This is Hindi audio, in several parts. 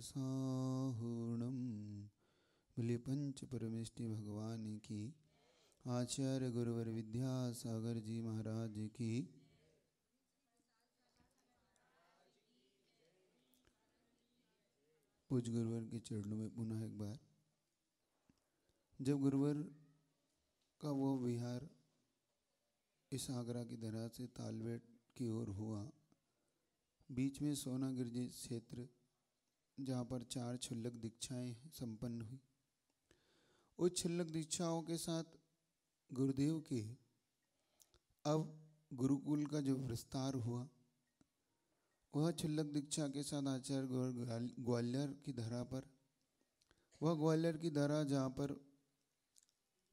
साहूणम। बोले पंच परमेष्टि भगवान की, आचार्य गुरुवर विद्यासागर जी महाराज की। पूज गुरुवर के चरणों में पुनः एक बार। जब गुरुवर का वो विहार इस आगरा की धरा से तालबेट की ओर हुआ, बीच में सोनागिर जी क्षेत्र जहाँ पर 4 क्षुल्लक दीक्षाएं संपन्न हुई, उस क्षुल्लक दीक्षाओं के साथ गुरुदेव के अब गुरुकुल का जो विस्तार हुआ, वह क्षुल्लक दीक्षा के साथ आचार्य ग्वालियर की धरा पर, वह ग्वालियर की धरा जहाँ पर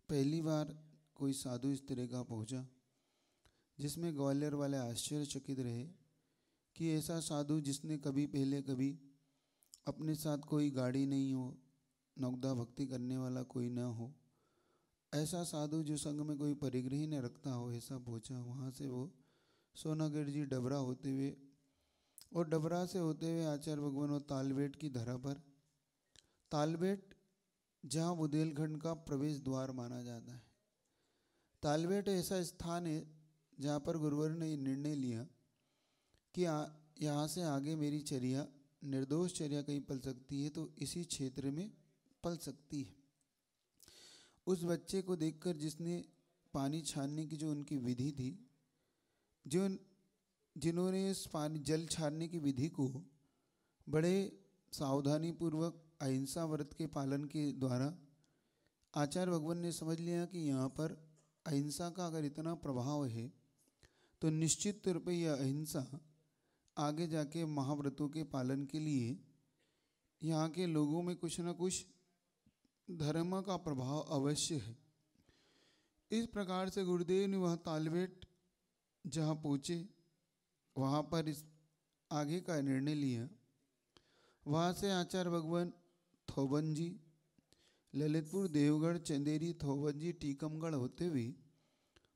पहली बार कोई साधु इस तरह का पहुँचा, जिसमें ग्वालियर वाले आश्चर्यचकित रहे कि ऐसा साधु जिसने कभी पहले कभी अपने साथ कोई गाड़ी नहीं हो, नौकदा भक्ति करने वाला कोई न हो, ऐसा साधु जो संग में कोई परिग्रह ही न रखता हो, ऐसा पहुँचा। वहाँ से वो सोनागिर जी डबरा होते हुए और डबरा से होते हुए आचार्य भगवान और तालबेट की धरा पर, तालबेट जहाँ बुंदेलखंड का प्रवेश द्वार माना जाता है, तालबेट ऐसा स्थान है जहाँ पर गुरुवर ने निर्णय लिया कि यहाँ से आगे मेरी चर्या, निर्दोष चर्या कहीं पल सकती है तो इसी क्षेत्र में पल सकती है। उस बच्चे को देखकर जिसने पानी छानने की जो उनकी विधि थी, जिन्होंने इस पानी जल छानने की विधि को बड़े सावधानी पूर्वक अहिंसा व्रत के पालन के द्वारा आचार्य भगवान ने समझ लिया कि यहाँ पर अहिंसा का अगर इतना प्रभाव है तो निश्चित तौर पर यह अहिंसा आगे जाके महाव्रतों के पालन के लिए यहाँ के लोगों में कुछ न कुछ धर्म का प्रभाव अवश्य है। इस प्रकार से गुरुदेव ने वह तालबेट जहाँ पहुँचे, वहाँ पर इस आगे का निर्णय लिया। वहाँ से आचार्य भगवान थोबन जी, ललितपुर, देवगढ़, चंदेरी, थोबन जी, टीकमगढ़ होते हुए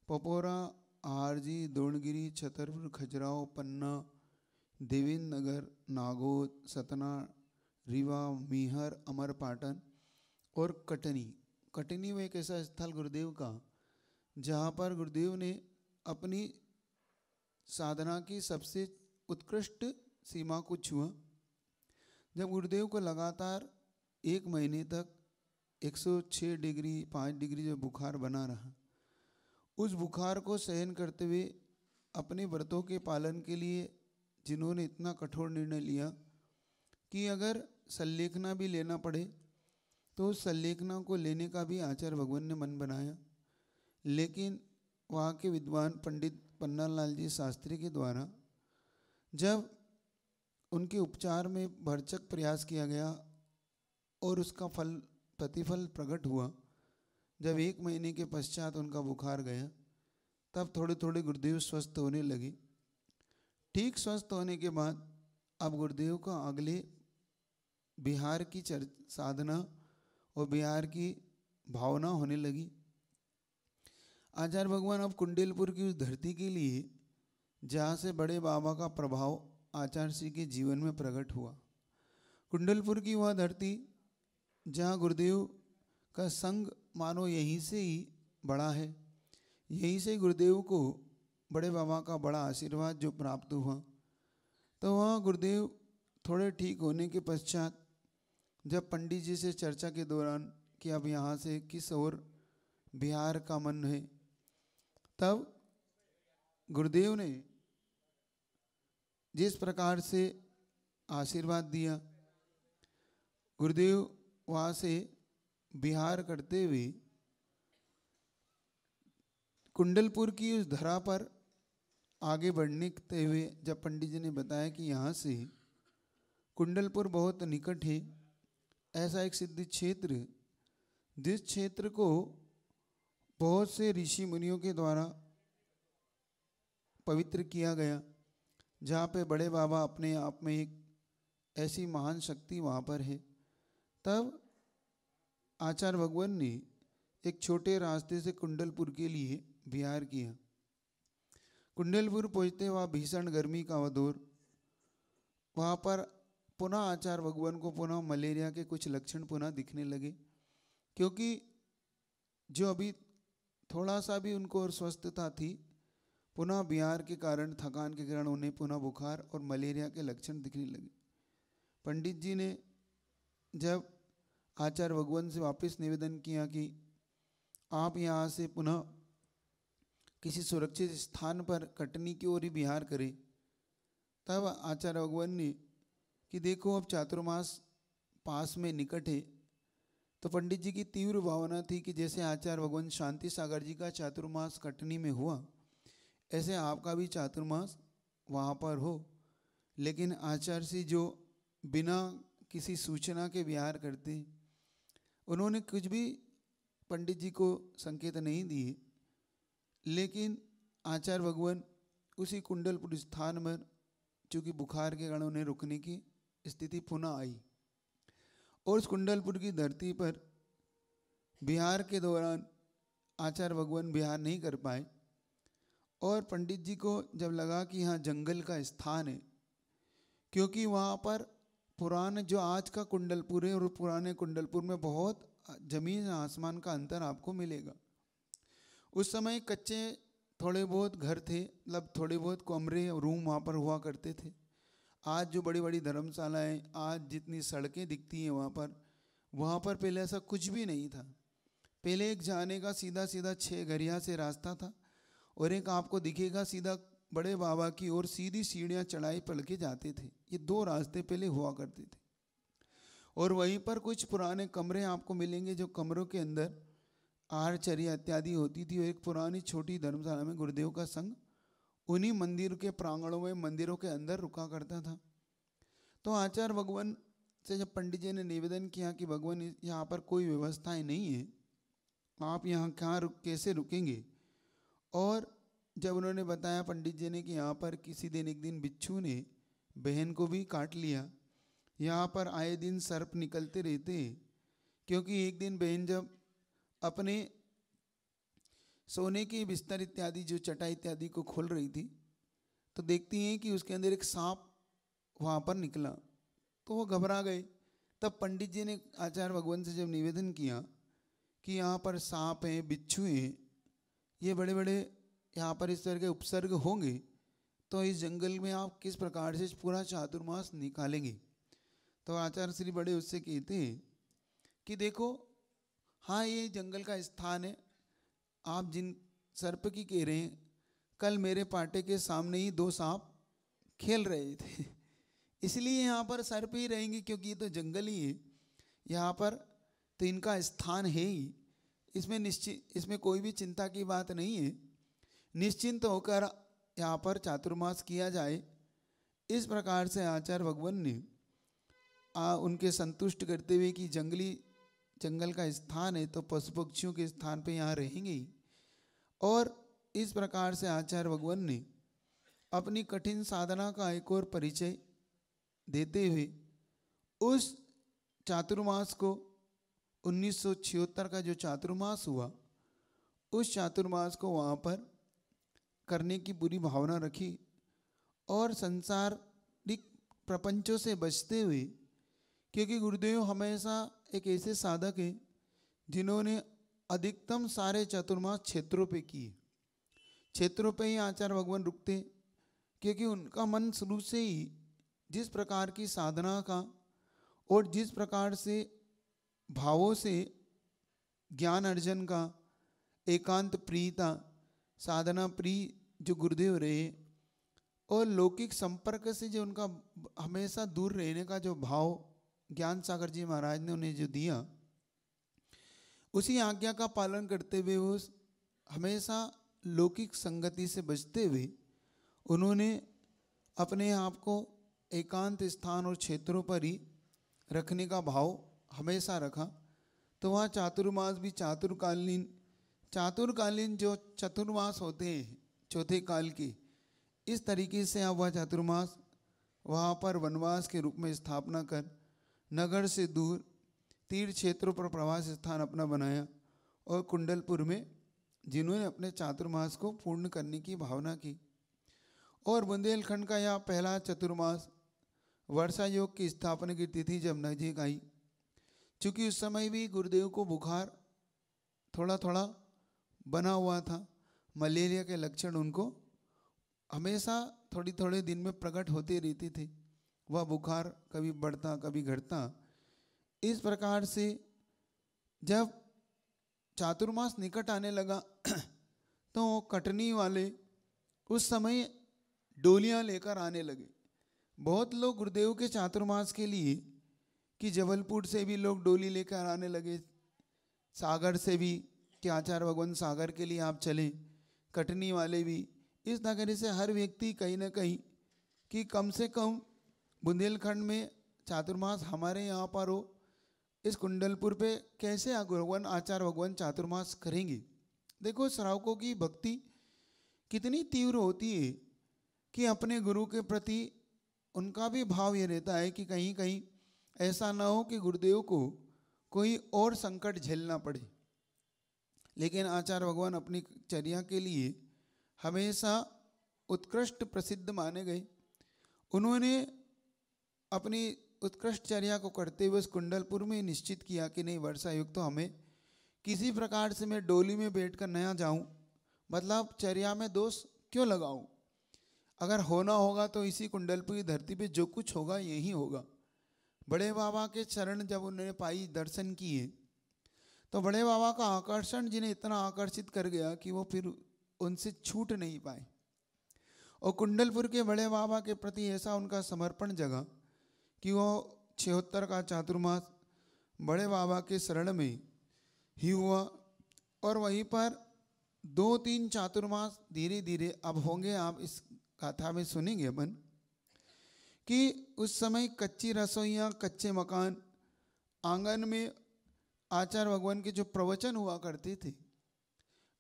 पपोरा, आरजी, द्रोणगिरी, छतरपुर, खजुराहो, पन्ना, देवेंद्र नगर, नागौद, सतना, रीवा, मीहर, अमरपाटन और कटनी। कटनी में एक ऐसा स्थल गुरुदेव का जहाँ पर गुरुदेव ने अपनी साधना की सबसे उत्कृष्ट सीमा को छुआ। जब गुरुदेव को लगातार 1 महीने तक 106 डिग्री 5 डिग्री जो बुखार बना रहा, उस बुखार को सहन करते हुए अपने व्रतों के पालन के लिए जिन्होंने इतना कठोर निर्णय लिया कि अगर संलेखना भी लेना पड़े तो उस संलेखना को लेने का भी आचार्य भगवान ने मन बनाया। लेकिन वहाँ के विद्वान पंडित पन्नालाल जी शास्त्री के द्वारा जब उनके उपचार में भरसक प्रयास किया गया और उसका प्रतिफल प्रकट हुआ, जब 1 महीने के पश्चात उनका बुखार गया, तब थोड़े थोड़े गुरुदेव स्वस्थ होने लगे। ठीक स्वस्थ होने के बाद अब गुरुदेव का अगले बिहार की साधना और बिहार की भावना होने लगी। आचार्य भगवान अब कुंडेलपुर की उस धरती के लिए जहाँ से बड़े बाबा का प्रभाव आचार्य श्री के जीवन में प्रकट हुआ, कुंडेलपुर की वह धरती जहाँ गुरुदेव का संग मानो यहीं से ही बड़ा है, यहीं से गुरुदेव को बड़े बाबा का बड़ा आशीर्वाद जो प्राप्त हुआ। तो वहाँ गुरुदेव थोड़े ठीक होने के पश्चात जब पंडित जी से चर्चा के दौरान कि अब यहाँ से किस ओर बिहार का मन है, तब गुरुदेव ने जिस प्रकार से आशीर्वाद दिया, गुरुदेव वहाँ से बिहार करते हुए कुंडलपुर की उस धरा पर आगे बढ़ने के हुए जब पंडित जी ने बताया कि यहाँ से कुंडलपुर बहुत निकट है, ऐसा एक सिद्ध क्षेत्र जिस क्षेत्र को बहुत से ऋषि मुनियों के द्वारा पवित्र किया गया, जहाँ पे बड़े बाबा अपने आप में एक ऐसी महान शक्ति वहाँ पर है, तब आचार्य भगवान ने एक छोटे रास्ते से कुंडलपुर के लिए विहार किया। कुंडलपुर पहुँचते वहाँ भीषण गर्मी का दौर, वहाँ पर पुनः आचार्य भगवान को पुनः मलेरिया के कुछ लक्षण पुनः दिखने लगे, क्योंकि जो अभी थोड़ा सा भी उनको स्वस्थता थी, पुनः बिहार के कारण, थकान के कारण उन्हें पुनः बुखार और मलेरिया के लक्षण दिखने लगे। पंडित जी ने जब आचार्य भगवान से वापस निवेदन किया कि आप यहाँ से पुनः किसी सुरक्षित स्थान पर कटनी की ओर ही विहार करें, तब आचार्य भगवान ने कि देखो अब चातुर्मास पास में निकट है, तो पंडित जी की तीव्र भावना थी कि जैसे आचार्य भगवान शांति सागर जी का चातुर्मास कटनी में हुआ, ऐसे आपका भी चातुर्मास वहाँ पर हो। लेकिन आचार्य जी जो बिना किसी सूचना के विहार करते, उन्होंने कुछ भी पंडित जी को संकेत नहीं दिए, लेकिन आचार्य भगवान उसी कुंडलपुर स्थान में, चूँकि बुखार के कारण उन्हें रुकने की स्थिति पुनः आई, और उस कुंडलपुर की धरती पर बिहार के दौरान आचार्य भगवान बिहार नहीं कर पाए। और पंडित जी को जब लगा कि यहाँ जंगल का स्थान है, क्योंकि वहाँ पर पुराने जो आज का कुंडलपुर है और पुराने कुंडलपुर में बहुत जमीन आसमान का अंतर आपको मिलेगा। उस समय कच्चे थोड़े बहुत घर थे, मतलब थोड़े बहुत कमरे रूम वहाँ पर हुआ करते थे। आज जो बड़ी बड़ी धर्मशालाएं, आज जितनी सड़कें दिखती हैं वहाँ पर पहले ऐसा कुछ भी नहीं था। पहले एक जाने का सीधा सीधा 6 घरिया से रास्ता था, और एक आपको दिखेगा सीधा बड़े बाबा की ओर सीधी सीढ़ियाँ चढ़ाई पड़ के जाते थे। ये 2 रास्ते पहले हुआ करते थे। और वहीं पर कुछ पुराने कमरे आपको मिलेंगे, जो कमरों के अंदर आहारचर्या इत्यादि होती थी। और एक पुरानी छोटी धर्मशाला में गुरुदेव का संघ उन्हीं मंदिर के प्रांगणों में, मंदिरों के अंदर रुका करता था। तो आचार्य भगवान से जब पंडित जी ने निवेदन किया कि भगवान यहाँ पर कोई व्यवस्थाएं नहीं है, आप यहाँ कहाँ कैसे रुकेंगे, और जब उन्होंने बताया पंडित जी ने कि यहाँ पर किसी दिन एक दिन बिच्छू ने बहन को भी काट लिया, यहाँ पर आए दिन सर्प निकलते रहते हैं, क्योंकि एक दिन बहन जब अपने सोने के बिस्तर इत्यादि, जो चटाई इत्यादि को खोल रही थी, तो देखती हैं कि उसके अंदर एक सांप वहाँ पर निकला, तो वो घबरा गए। तब पंडित जी ने आचार्य भगवान से जब निवेदन किया कि यहाँ पर सांप हैं, बिच्छू हैं, ये बड़े बड़े यहाँ पर इस तरह के उपसर्ग होंगे, तो इस जंगल में आप किस प्रकार से पूरा चातुर्मास निकालेंगे। तो आचार्य श्री बड़े उससे कहते हैं कि देखो, हाँ ये जंगल का स्थान है, आप जिन सर्प की कह रहे हैं, कल मेरे पाटे के सामने ही 2 सांप खेल रहे थे, इसलिए यहाँ पर सर्प ही रहेंगे, क्योंकि ये तो जंगल ही है, यहाँ पर तो इनका स्थान है ही, इसमें कोई भी चिंता की बात नहीं है, निश्चिंत होकर यहाँ पर चातुर्मास किया जाए। इस प्रकार से आचार्य भगवान ने उनके संतुष्ट करते हुए कि जंगल का स्थान है, तो पशु पक्षियों के स्थान पे यहाँ रहेंगे ही। और इस प्रकार से आचार्य भगवान ने अपनी कठिन साधना का एक और परिचय देते हुए उस चातुर्मास को, 1976 का जो चातुर्मास हुआ, उस चातुर्मास को वहाँ पर करने की पूरी भावना रखी, और संसारिक प्रपंचों से बचते हुए, क्योंकि गुरुदेव हमेशा एक ऐसे साधक हैं जिन्होंने अधिकतम सारे चातुर्मास क्षेत्रों पे किए। क्षेत्रों पे ही आचार्य भगवान रुकते, क्योंकि उनका मन शुरू से ही जिस प्रकार की साधना का और जिस प्रकार से भावों से ज्ञान अर्जन का, एकांत प्रियता, साधना प्रिय जो गुरुदेव रहे, और लौकिक संपर्क से जो उनका हमेशा दूर रहने का जो भाव ज्ञान सागर जी महाराज ने उन्हें जो दिया, उसी आज्ञा का पालन करते हुए वो हमेशा लौकिक संगति से बचते हुए उन्होंने अपने आप को एकांत स्थान और क्षेत्रों पर ही रखने का भाव हमेशा रखा। तो वहाँ चातुर्मास भी चातुर्कालीन जो चतुर्मास होते हैं चौथे काल के, इस तरीके से आप वह चातुर्मास वहाँ पर वनवास के रूप में स्थापना कर नगर से दूर तीर्थ क्षेत्रों पर प्रवास स्थान अपना बनाया, और कुंडलपुर में जिन्होंने अपने चातुर्मास को पूर्ण करने की भावना की। और बुंदेलखंड का यह पहला चतुर्मास वर्षा योग की स्थापना की तिथि जब नजदीक आई, चूँकि उस समय भी गुरुदेव को बुखार थोड़ा थोड़ा बना हुआ था, मलेरिया के लक्षण उनको हमेशा थोड़ी थोड़े दिन में प्रकट होते रहते थे। वह बुखार कभी बढ़ता कभी घटता। इस प्रकार से जब चातुर्मास निकट आने लगा तो कटनी वाले उस समय डोलियां लेकर आने लगे। बहुत लोग गुरुदेव के चातुर्मास के लिए कि जबलपुर से भी लोग डोली लेकर आने लगे, सागर से भी कि आचार्य भगवान सागर के लिए आप चलें, कटनी वाले भी। इस नगरी से हर व्यक्ति कहीं ना कहीं कि कम से कम बुंदेलखंड में चातुर्मास हमारे यहाँ पर हो, इस कुंडलपुर पे कैसे भगवान आचार्य भगवान चातुर्मास करेंगे। देखो श्रावकों की भक्ति कितनी तीव्र होती है कि अपने गुरु के प्रति उनका भी भाव ये रहता है कि कहीं कहीं ऐसा ना हो कि गुरुदेव को कोई और संकट झेलना पड़े। लेकिन आचार्य भगवान अपनी चर्या के लिए हमेशा उत्कृष्ट प्रसिद्ध माने गए। उन्होंने अपनी उत्कृष्ट चर्या को करते हुए उस कुंडलपुर में निश्चित किया कि नहीं, वर्षा युग तो हमें किसी प्रकार से मैं डोली में बैठकर नया जाऊं, मतलब चर्या में दोष क्यों लगाऊं। अगर होना होगा तो इसी कुंडलपुर की धरती पे जो कुछ होगा यही होगा। बड़े बाबा के चरण जब उन्होंने पाई, दर्शन किए, तो बड़े बाबा का आकर्षण जिन्हें इतना आकर्षित कर गया कि वो फिर उनसे छूट नहीं पाए। और कुंडलपुर के बड़े बाबा के प्रति ऐसा उनका समर्पण जगा कि वो 76 का चातुर्मास बड़े बाबा के शरण में ही हुआ। और वहीं पर 2-3 चातुर्मास धीरे धीरे अब होंगे, आप इस कथा में सुनेंगे अपन कि उस समय कच्ची रसोइयाँ, कच्चे मकान, आंगन में आचार्य भगवान के जो प्रवचन हुआ करते थे,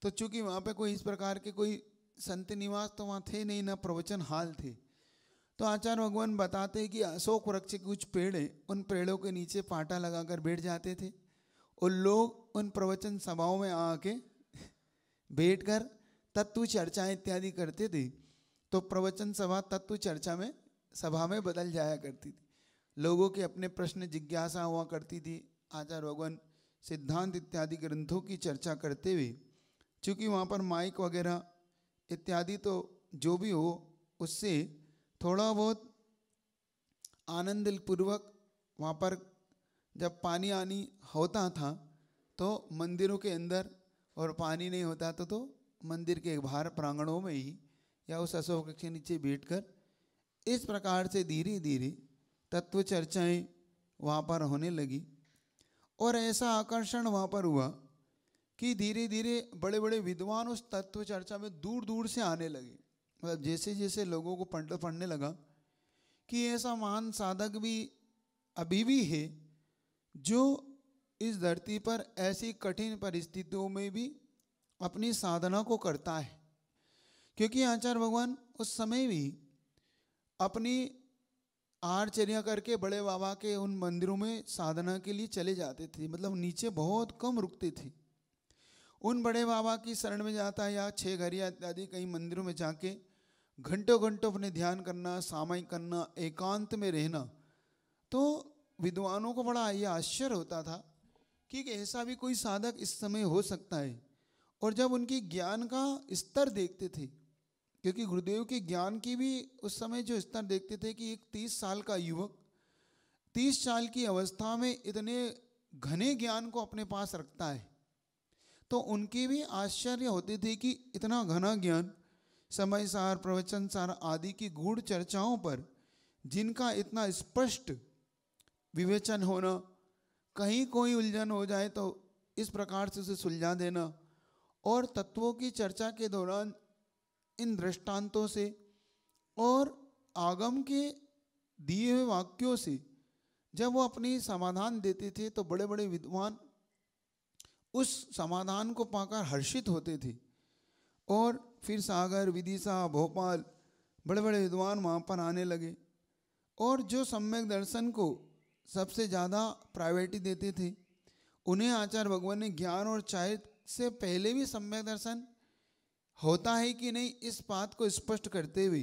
तो चूंकि वहाँ पे कोई इस प्रकार के कोई संत निवास तो वहाँ थे नहीं, ना प्रवचन हाल थे, तो आचार्य भगवान बताते कि अशोक वृक्ष के कुछ पेड़ है, उन पेड़ों के नीचे पाटा लगाकर बैठ जाते थे और लोग उन प्रवचन सभाओं में आके बैठकर तत्व चर्चा इत्यादि करते थे। तो प्रवचन सभा तत्व चर्चा में सभा में बदल जाया करती थी। लोगों के अपने प्रश्न जिज्ञासा हुआ करती थी। आचार्य भगवान सिद्धांत इत्यादि ग्रंथों की चर्चा करते हुए, चूँकि वहाँ पर माइक वगैरह इत्यादि तो जो भी हो उससे थोड़ा बहुत आनंद पूर्वक वहाँ पर जब पानी आनी होता था तो मंदिरों के अंदर, और पानी नहीं होता तो मंदिर के बाहर प्रांगणों में ही या उस अशोक वृक्ष के नीचे बैठकर इस प्रकार से धीरे धीरे तत्व चर्चाएं वहाँ पर होने लगी। और ऐसा आकर्षण वहाँ पर हुआ कि धीरे धीरे बड़े बड़े विद्वान उस तत्व चर्चा में दूर दूर से आने लगे। मतलब जैसे जैसे लोगों को पढ़ने लगा कि ऐसा महान साधक भी अभी भी है जो इस धरती पर ऐसी कठिन परिस्थितियों में भी अपनी साधना को करता है। क्योंकि आचार्य भगवान उस समय भी अपनी आहारचर्या करके बड़े बाबा के उन मंदिरों में साधना के लिए चले जाते थे, मतलब नीचे बहुत कम रुकते थे। उन बड़े बाबा की शरण में जाता है या 6 घरिया इत्यादि कई मंदिरों में जाके घंटों घंटों अपने ध्यान करना, सामायिक करना, एकांत में रहना, तो विद्वानों को बड़ा ये आश्चर्य होता था कि ऐसा भी कोई साधक इस समय हो सकता है। और जब उनकी ज्ञान का स्तर देखते थे, क्योंकि गुरुदेव के ज्ञान की भी उस समय जो स्तर देखते थे कि एक 30 साल का युवक 30 साल की अवस्था में इतने घने ज्ञान को अपने पास रखता है, तो उनकी भी आश्चर्य होते थे कि इतना घना ज्ञान, समय सार, प्रवचन सार आदि की गूढ़ चर्चाओं पर जिनका इतना स्पष्ट विवेचन होना, कहीं कोई उलझन हो जाए तो इस प्रकार से उसे सुलझा देना, और तत्वों की चर्चा के दौरान इन दृष्टांतों से और आगम के दिए हुए वाक्यों से जब वो अपनी समाधान देते थे तो बड़े बड़े विद्वान उस समाधान को पाकर हर्षित होते थे। और फिर सागर, विदिशा, भोपाल बड़े बड़े विद्वान वहाँ पर आने लगे, और जो सम्यक दर्शन को सबसे ज़्यादा प्रायोरिटी देते थे उन्हें आचार्य भगवान ने ज्ञान और चाय से पहले भी सम्यक दर्शन होता है कि नहीं इस बात को स्पष्ट करते हुए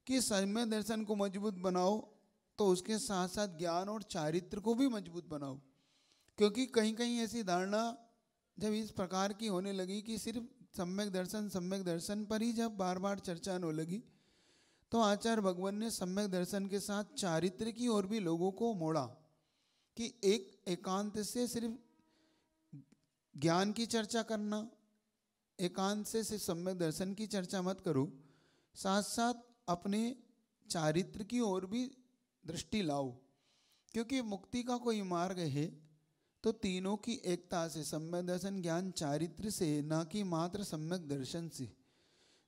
कि सम्यक दर्शन को मजबूत बनाओ तो उसके साथ साथ ज्ञान और चारित्र को भी मजबूत बनाओ। क्योंकि कहीं कहीं ऐसी धारणा जब इस प्रकार की होने लगी कि सिर्फ सम्यक दर्शन पर ही जब बार बार चर्चा होने लगी, तो आचार्य भगवान ने सम्यक दर्शन के साथ चारित्र की ओर भी लोगों को मोड़ा कि एक एकांत से सिर्फ ज्ञान की चर्चा करना, एकांत से सिर्फ सम्यक दर्शन की चर्चा मत करो, साथ साथ अपने चारित्र की ओर भी दृष्टि लाओ। क्योंकि मुक्ति का कोई मार्ग है तो तीनों की एकता से, सम्यक दर्शन ज्ञान चारित्र से, ना कि मात्र सम्यक दर्शन से।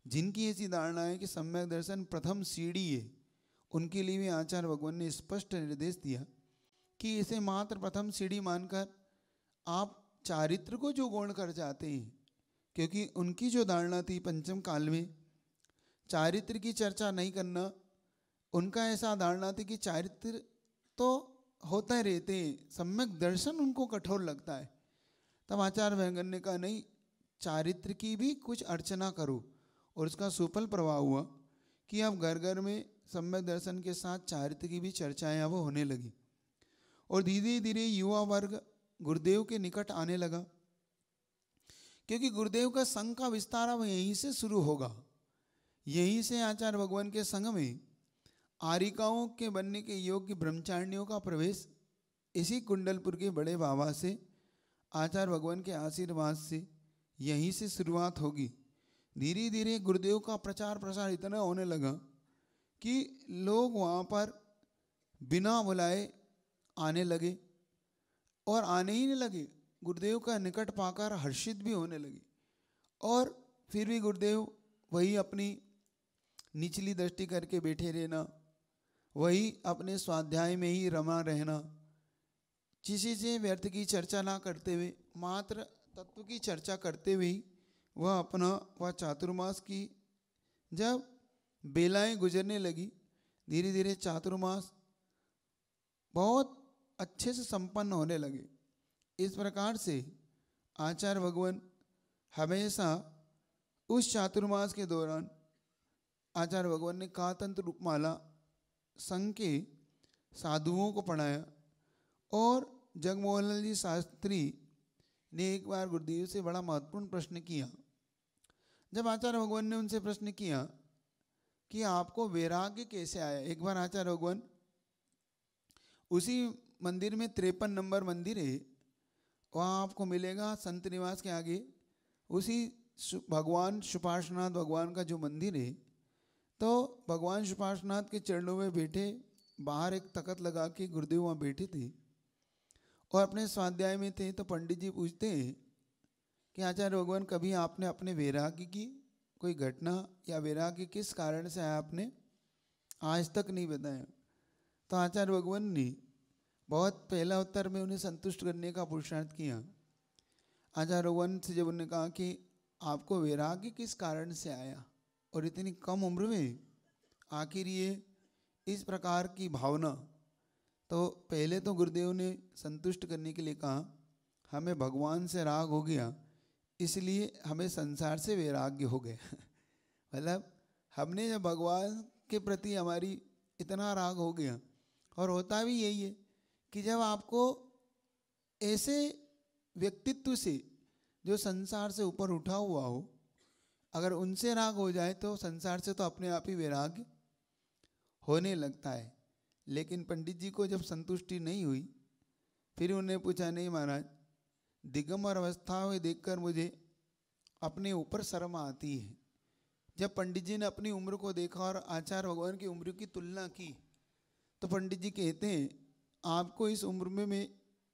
जिनकी ऐसी धारणा है कि सम्यक दर्शन प्रथम सीढ़ी है, उनके लिए भी आचार्य भगवान ने स्पष्ट निर्देश दिया कि इसे मात्र प्रथम सीढ़ी मानकर आप चारित्र को जो गौण कर जाते हैं, क्योंकि उनकी जो धारणा थी पंचम काल में चारित्र की चर्चा नहीं करना, उनका ऐसा धारणा थी कि चारित्र तो होता रहते हैं, सम्यक दर्शन उनको कठोर लगता है। तब आचार्य भगवान ने कहा नहीं, चारित्र की भी कुछ अर्चना करो, और उसका सुफल प्रभाव हुआ कि अब घर घर में सम्यक दर्शन के साथ चारित्र की भी चर्चाएं अब होने लगी। और धीरे धीरे युवा वर्ग गुरुदेव के निकट आने लगा, क्योंकि गुरुदेव का संघ का विस्तार अब यहीं से शुरू होगा। यहीं से आचार्य भगवान के संघ में आरिकाओं के बनने के योग्य ब्रह्मचारिणियों का प्रवेश इसी कुंडलपुर के बड़े बाबा से, आचार्य भगवान के आशीर्वाद से यहीं से शुरुआत होगी। धीरे धीरे गुरुदेव का प्रचार प्रसार इतना होने लगा कि लोग वहाँ पर बिना बुलाए आने लगे, और आने ही नहीं लगे, गुरुदेव का निकट पाकर हर्षित भी होने लगे। और फिर भी गुरुदेव वही अपनी निचली दृष्टि करके बैठे रहना, वही अपने स्वाध्याय में ही रमा रहना, किसी से व्यर्थ की चर्चा ना करते हुए मात्र तत्व की चर्चा करते हुए वह अपना वह चातुर्मास की जब बेलाएं गुजरने लगी, धीरे धीरे चातुर्मास बहुत अच्छे से संपन्न होने लगे। इस प्रकार से आचार्य भगवान हमेशा उस चातुर्मास के दौरान आचार्य भगवान ने कातंत्र रूपमाला संघ के साधुओं को पढ़ाया। और जगमोहन लाल जी शास्त्री ने एक बार गुरुदेव से बड़ा महत्वपूर्ण प्रश्न किया। जब आचार्य भगवान ने उनसे प्रश्न किया कि आपको वैराग्य कैसे आया, एक बार आचार्य भगवान उसी मंदिर में 53 नंबर मंदिर है, वहाँ आपको मिलेगा संत निवास के आगे, उसी भगवान सुपार्श्वनाथ भगवान का जो मंदिर है, तो भगवान सुपार्श्वनाथ के चरणों में बैठे, बाहर एक तख्त लगा के गुरुदेव वहाँ बैठे थे और अपने स्वाध्याय में थे। तो पंडित जी पूछते हैं कि आचार्य भगवान कभी आपने अपने वैराग्य की कोई घटना या वैराग्य किस कारण से आया आपने आज तक नहीं बताया। तो आचार्य भगवान ने बहुत पहला उत्तर में उन्हें संतुष्ट करने का पुरुषार्थ किया। आचार्य भगवान से जब उन्होंने कहा कि आपको वैराग्य किस कारण से आया और इतनी कम उम्र में आखिर ये इस प्रकार की भावना, तो पहले तो गुरुदेव ने संतुष्ट करने के लिए कहा हमें भगवान से राग हो गया, इसलिए हमें संसार से वैराग्य हो गया। मतलब हमने जब भगवान के प्रति हमारी इतना राग हो गया, और होता भी यही है कि जब आपको ऐसे व्यक्तित्व से जो संसार से ऊपर उठा हुआ हो, अगर उनसे राग हो जाए तो संसार से तो अपने आप ही वैराग्य होने लगता है। लेकिन पंडित जी को जब संतुष्टि नहीं हुई, फिर उन्हें पूछा नहीं महाराज, दिगंबर अवस्था में देखकर मुझे अपने ऊपर शर्म आती है। जब पंडित जी ने अपनी उम्र को देखा और आचार्य भगवान की उम्र की तुलना की, तो पंडित जी कहते हैं आपको इस उम्र में मैं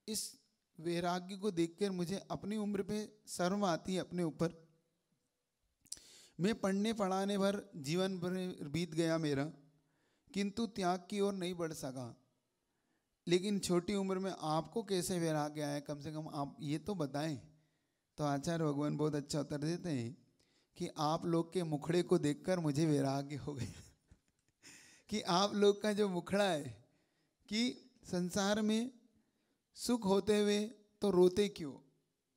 इस वैराग्य को देखकर मुझे अपनी उम्र पे शर्म आती है अपने ऊपर। मैं पढ़ने पढ़ाने भर जीवन भर बीत गया मेरा, किंतु त्याग की ओर नहीं बढ़ सका। लेकिन छोटी उम्र में आपको कैसे वैराग्य आया, कम से कम आप ये तो बताएं। तो आचार्य भगवान बहुत अच्छा उत्तर देते हैं कि आप लोग के मुखड़े को देखकर मुझे वैराग्य हो गया। कि आप लोग का जो मुखड़ा है कि संसार में सुख होते हुए तो रोते क्यों,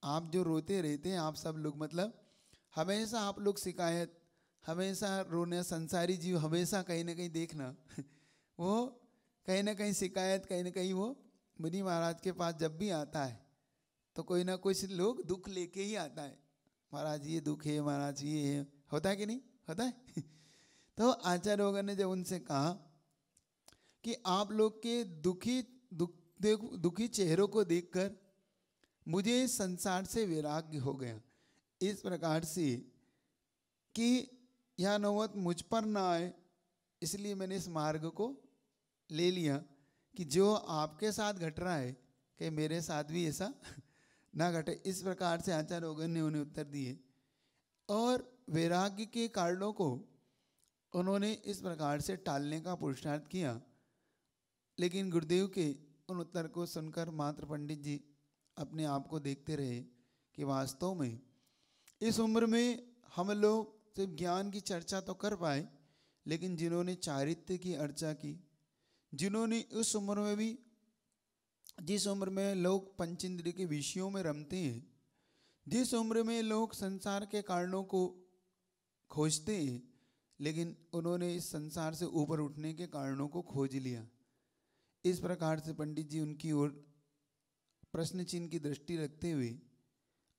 आप जो रोते रहते हैं आप सब लोग, मतलब हमेशा आप लोग शिकायत, हमेशा रोने, संसारी जीव हमेशा कहीं ना कहीं देखना वो कहीं ना कहीं शिकायत, कहीं ना कहीं वो मुनि महाराज के पास जब भी आता है तो कोई ना कुछ लोग दुख लेके ही आता है। महाराज ये दुख है, महाराज ये है, होता है कि नहीं होता है। तो आचार्य वगैरह ने जब उनसे कहा कि आप लोग के दुखी चेहरों को देखकर मुझे संसार से वैराग्य हो गया, इस प्रकार से कि यह नौबत मुझ पर ना आए, इसलिए मैंने इस मार्ग को ले लिया कि जो आपके साथ घट रहा है कि मेरे साथ भी ऐसा ना घटे। इस प्रकार से आचार्य वगैरह ने उन्हें उत्तर दिए और वैराग्य के कारणों को उन्होंने इस प्रकार से टालने का पुरुषार्थ किया। लेकिन गुरुदेव के उन उत्तर को सुनकर मात्र पंडित जी अपने आप को देखते रहे कि वास्तव में इस उम्र में हम लोग सिर्फ ज्ञान की चर्चा तो कर पाए, लेकिन जिन्होंने चारित्र्य की अर्चा की, जिन्होंने उस उम्र में भी, जिस उम्र में लोग पंचेंद्रिय के विषयों में रमते हैं, जिस उम्र में लोग संसार के कारणों को खोजते हैं, लेकिन उन्होंने इस संसार से ऊपर उठने के कारणों को खोज लिया। इस प्रकार से पंडित जी उनकी ओर प्रश्न चिन्ह की दृष्टि रखते हुए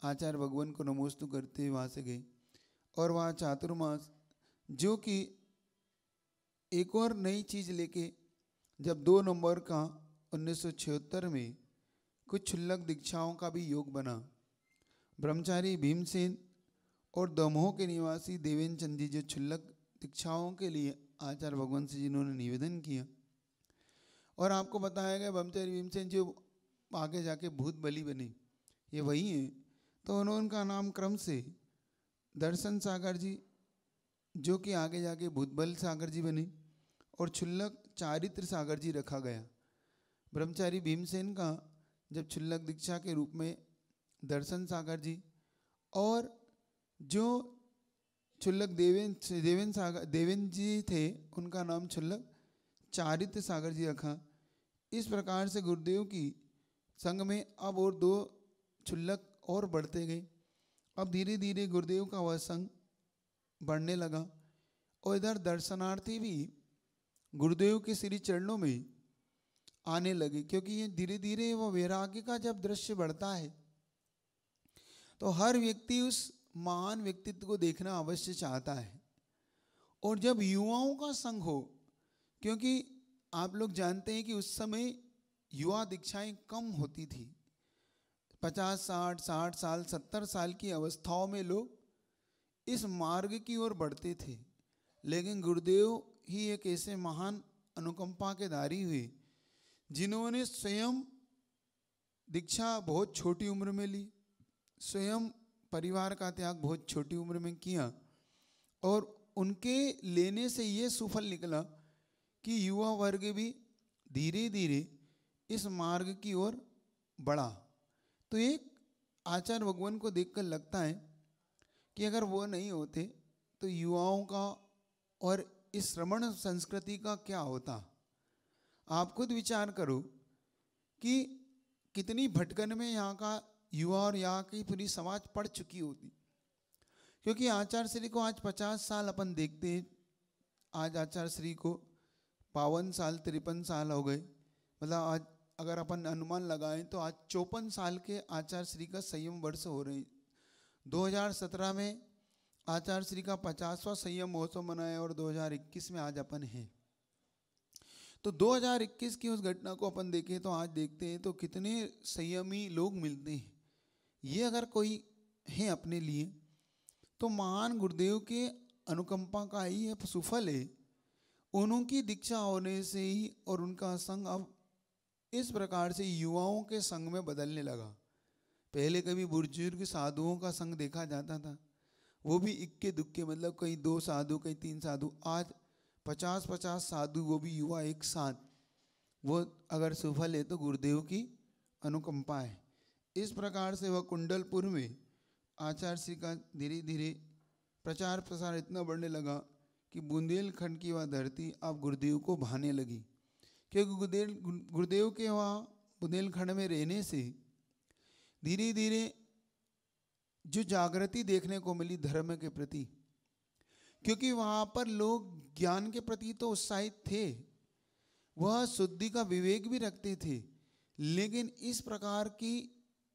आचार्य भगवान को नमोस्तु करते हुए वहाँ से गए। और वहाँ चातुर्मास जो कि एक और नई चीज़ लेके जब 2 नवंबर का 1976 में कुछ क्षुल्लक दीक्षाओं का भी योग बना। ब्रह्मचारी भीमसेन और दमोह के निवासी देवेंद्र चंद जी जो क्षुल्लक दीक्षाओं के लिए आचार्य भगवान से जिन्होंने निवेदन किया, और आपको बताया गया ब्रह्मचारी भीमसेन जो आगे जाके भूत बलि बने ये वही हैं। तो उनका नाम क्रम से दर्शन सागर जी जो कि आगे जाके भूतबल सागर जी बने और क्षुल्लक चारित्र सागर जी रखा गया। ब्रह्मचारी भीमसेन का जब क्षुल्लक दीक्षा के रूप में दर्शन सागर जी और जो क्षुल्लक देवेंद्र जी थे उनका नाम क्षुल्लक चारित्र सागर जी रखा। इस प्रकार से गुरुदेव की संग में अब और 2 क्षुल्लक और बढ़ते गए। अब धीरे धीरे गुरुदेव का वह संग बढ़ने लगा और इधर दर्शनार्थी भी गुरुदेव के श्री चरणों में आने लगे, क्योंकि ये धीरे धीरे वो वैराग्य का जब दृश्य बढ़ता है तो हर व्यक्ति उस महान व्यक्तित्व को देखना अवश्य चाहता है। और जब युवाओं का संग हो, क्योंकि आप लोग जानते हैं कि उस समय युवा दीक्षाएं कम होती थी, 50-60 साल 70 साल की अवस्थाओं में लोग इस मार्ग की ओर बढ़ते थे। लेकिन गुरुदेव ही एक ऐसे महान अनुकंपा के धारी हुए जिन्होंने स्वयं दीक्षा बहुत छोटी उम्र में ली, स्वयं परिवार का त्याग बहुत छोटी उम्र में किया, और उनके लेने से ये सुफल निकला कि युवा वर्ग भी धीरे धीरे इस मार्ग की ओर बढ़ा। तो एक आचार्य भगवान को देखकर लगता है कि अगर वो नहीं होते तो युवाओं का और इस श्रमण संस्कृति का क्या होता। आप खुद विचार करो कि कितनी भटकन में यहाँ का युवा और यहाँ की पूरी समाज पड़ चुकी होती, क्योंकि आचार्य श्री को आज 50 साल अपन देखते हैं। आज आचार्य श्री को 52 साल 53 साल हो गए, मतलब आज अगर अपन अनुमान लगाएं तो आज 54 साल के आचार्य श्री का संयम वर्ष हो रहे हैं। 2017 में आचार्य श्री का 50वां संयम महोत्सव मनाया और 2021 में आज अपन हैं। तो 2021 की उस घटना को अपन देखें तो आज देखते हैं तो कितने संयमी लोग मिलते हैं। ये अगर कोई है अपने लिए तो महान गुरुदेव के अनुकंपा का ही ये सुफल है। उनकी दीक्षा होने से ही और उनका संग अब इस प्रकार से युवाओं के संग में बदलने लगा। पहले कभी बुजुर्ग साधुओं का संग देखा जाता था, वो भी इक्के दुक्के, मतलब कहीं 2 साधु कहीं 3 साधु। आज 50-50 साधु, वो भी युवा एक साथ। वो अगर सुफल है तो गुरुदेव की अनुकंपा है। इस प्रकार से वह कुंडलपुर में आचार्य श्री का धीरे धीरे प्रचार प्रसार इतना बढ़ने लगा कि बुंदेलखंड की वह धरती अब गुरुदेव को भाने लगी, क्योंकि गुरुदेव के वहाँ बुंदेलखंड में रहने से धीरे धीरे जो जागृति देखने को मिली धर्म के प्रति, क्योंकि वहाँ पर लोग ज्ञान के प्रति तो उत्साहित थे, वह शुद्धि का विवेक भी रखते थे, लेकिन इस प्रकार की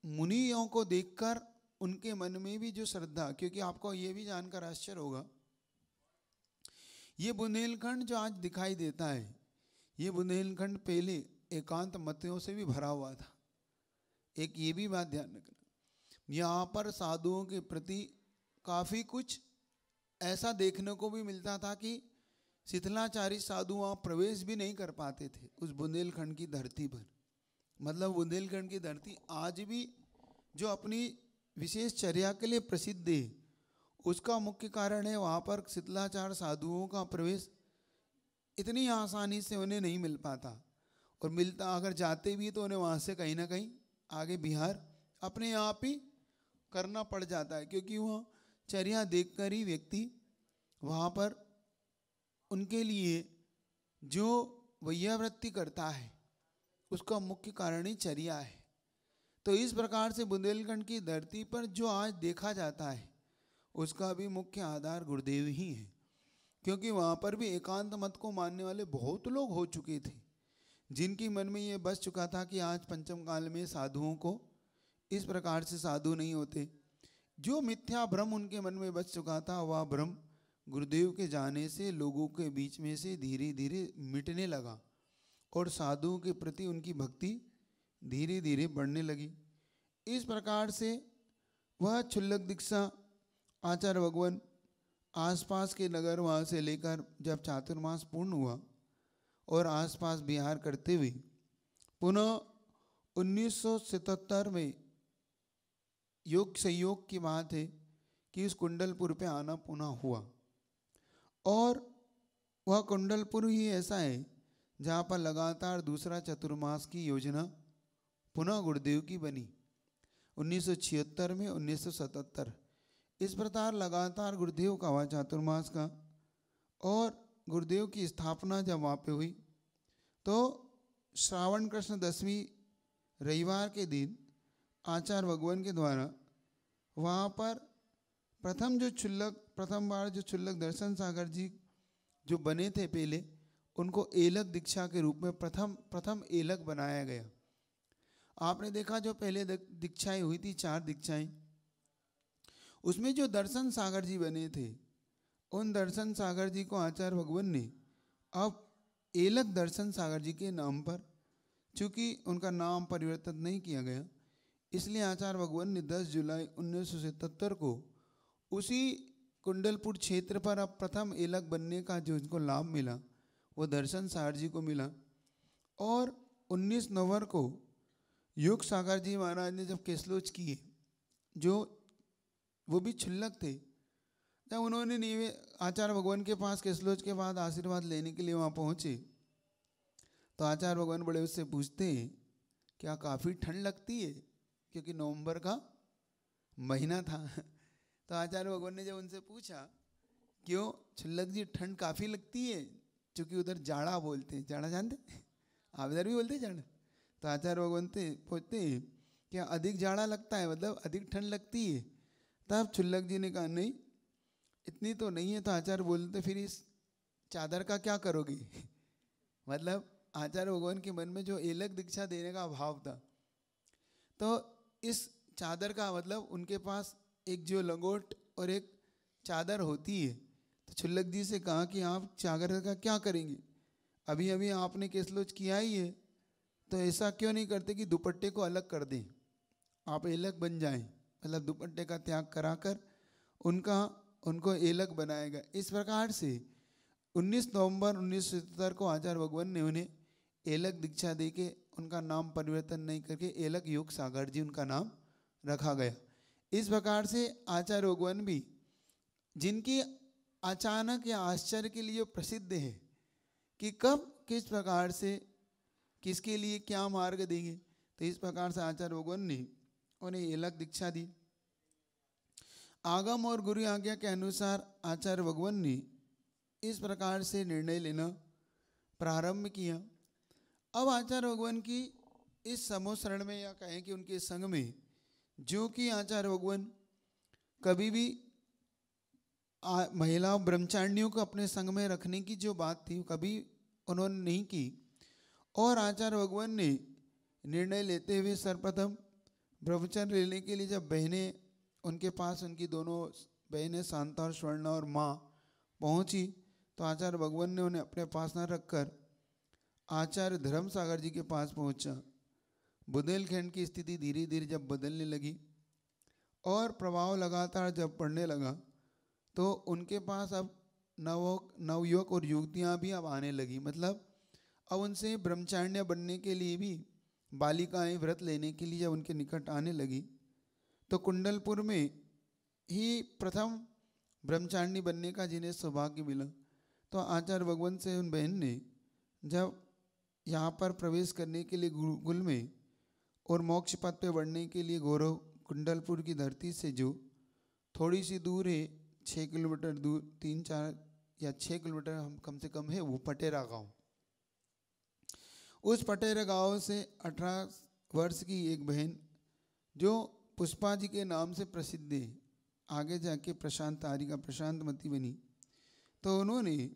मुनियों को देखकर उनके मन में भी जो श्रद्धा, क्योंकि आपको ये भी जानकर आश्चर्य होगा, ये बुंदेलखंड जो आज दिखाई देता है, ये बुंदेलखंड पहले एकांत मतों से भी भरा हुआ था। एक ये भी बात ध्यान रखना, यहाँ पर साधुओं के प्रति काफ़ी कुछ ऐसा देखने को भी मिलता था कि शीतलाचारी साधु वहाँ प्रवेश भी नहीं कर पाते थे उस बुंदेलखंड की धरती पर। मतलब बुंदेलखंड की धरती आज भी जो अपनी विशेष चर्या के लिए प्रसिद्ध है, उसका मुख्य कारण है वहाँ पर शीतलाचार साधुओं का प्रवेश इतनी आसानी से उन्हें नहीं मिल पाता, और मिलता अगर जाते भी तो उन्हें वहाँ से कहीं ना कहीं आगे बिहार अपने आप ही करना पड़ जाता है, क्योंकि वह चर्या देखकर ही व्यक्ति वहाँ पर उनके लिए जो वैयावृत्ति करता है उसका मुख्य कारण ही चर्या है। तो इस प्रकार से बुंदेलखंड की धरती पर जो आज देखा जाता है उसका भी मुख्य आधार गुरुदेव ही है, क्योंकि वहाँ पर भी एकांत मत को मानने वाले बहुत लोग हो चुके थे, जिनकी मन में ये बस चुका था कि आज पंचम काल में साधुओं को इस प्रकार से साधु नहीं होते। जो मिथ्या भ्रम उनके मन में बस चुका था, वह भ्रम गुरुदेव के जाने से लोगों के बीच में से धीरे धीरे मिटने लगा और साधुओं के प्रति उनकी भक्ति धीरे धीरे बढ़ने लगी। इस प्रकार से वह क्षुल्लक दीक्षा आचार्य भगवान आसपास के नगर वहाँ से लेकर जब चातुर्मास पूर्ण हुआ और आसपास विहार करते हुए पुनः 1977 में योग संयोग की बात है कि उस कुंडलपुर पे आना पुनः हुआ, और वह कुंडलपुर ही ऐसा है जहाँ पर लगातार दूसरा चतुर्मास की योजना पुनः गुरुदेव की बनी 1976 में 1977। इस प्रकार लगातार गुरुदेव का हुआ चातुर्मास का, और गुरुदेव की स्थापना जब वहाँ पे हुई तो श्रावण कृष्ण दशमी रविवार के दिन आचार्य भगवान के द्वारा वहाँ पर प्रथम बार जो क्षुल्लक दर्शन सागर जी जो बने थे पहले, उनको एलक दीक्षा के रूप में प्रथम एलक बनाया गया। आपने देखा जो पहले दीक्षाएं हुई थी 4 दीक्षाएं, उसमें जो दर्शन सागर जी बने थे, उन दर्शन सागर जी को आचार्य भगवान ने अब एलक दर्शन सागर जी के नाम पर, चूँकि उनका नाम परिवर्तित नहीं किया गया, इसलिए आचार्य भगवान ने 10 जुलाई 1977 को उसी कुंडलपुर क्षेत्र पर अब प्रथम एलक बनने का जो उनको लाभ मिला वो दर्शन सागर जी को मिला। और 19 नवंबर को योग सागर जी महाराज ने जब केसलोच किए, जो वो भी क्षुल्लक थे, जब उन्होंने आचार्य भगवान के पास केसलोच के बाद आशीर्वाद लेने के लिए वहाँ पहुँचे तो आचार्य भगवान बड़े उससे पूछते हैं क्या काफ़ी ठंड लगती है, क्योंकि नवंबर का महीना था। तो आचार्य भगवान ने जब उनसे पूछा क्यों क्षुल्लक जी ठंड काफ़ी लगती है, क्योंकि उधर जाड़ा बोलते हैं, जाड़ा जानते आप इधर भी बोलते हैं जाड़ा। तो आचार्य भगवान पूछते हैं क्या अधिक जाड़ा लगता है, मतलब अधिक ठंड लगती है। तब क्षुल्लक जी ने कहा नहीं इतनी तो नहीं है। तो आचार्य बोलते फिर इस चादर का क्या करोगे। मतलब आचार्य भगवान के मन में जो एलक दीक्षा देने का भाव था, तो इस चादर का मतलब उनके पास एक जो लंगोट और एक चादर होती है। तो क्षुल्लक जी से कहा कि आप चादर का क्या करेंगे, अभी अभी आपने केसलोच किया ही है, तो ऐसा क्यों नहीं करते कि दुपट्टे को अलग कर दें, आप एलक बन जाएं। मतलब दुपट्टे का त्याग कराकर उनको एलक बनाएगा। इस प्रकार से 19 नवंबर 1977 को आचार्य भगवान ने उन्हें एलक दीक्षा दे के उनका नाम परिवर्तन नहीं करके एलक योग सागर जी उनका नाम रखा गया। इस प्रकार से आचार्य भगवान भी जिनकी अचानक या आश्चर्य के लिए प्रसिद्ध है कि कब किस प्रकार से किसके लिए क्या मार्ग देंगे, तो इस प्रकार से आचार्य भगवान ने उन्हें एलक दीक्षा दी। आगम और गुरु आज्ञा के अनुसार आचार्य भगवान ने इस प्रकार से निर्णय लेना प्रारंभ किया। अब आचार्य भगवान की इस समूह शरण में, या कहें कि उनके संग में, जो कि आचार्य भगवान कभी भी महिला ब्रह्मचारिणियों को अपने संग में रखने की जो बात थी कभी उन्होंने नहीं की, और आचार्य भगवान ने निर्णय लेते हुए सर्वप्रथम ब्रह्मचर्य लेने के लिए जब बहनें उनके पास, उनकी दोनों बहनें शांता और स्वर्णा और माँ पहुँची, तो आचार्य भगवान ने उन्हें अपने पास न रखकर आचार्य धर्म सागर जी के पास पहुँचा। बुंदेलखंड की स्थिति धीरे धीरे जब बदलने लगी और प्रभाव लगातार जब पड़ने लगा, तो उनके पास अब नवयुवक और युवतियाँ भी अब आने लगी। मतलब अब उनसे ब्रह्मचारिण्य बनने के लिए भी बालिकाएं व्रत लेने के लिए जब उनके निकट आने लगी, तो कुंडलपुर में ही प्रथम ब्रह्मचारिणी बनने का जिन्हें सौभाग्य मिला, तो आचार्य भगवान से उन बहन ने जब यहाँ पर प्रवेश करने के लिए गुरुकुल में और मोक्ष पथ पे बढ़ने के लिए गौरव कुंडलपुर की धरती से जो थोड़ी सी दूर है, 6 किलोमीटर दूर, 3-4 या 6 किलोमीटर हम कम से कम है, वो पटेरा गांव। उस पटेरा गांव से 18 वर्ष की एक बहन जो पुष्पा जी के नाम से प्रसिद्ध है, आगे जाके प्रशांत तारिका प्रशांतमती बनी। तो उन्होंने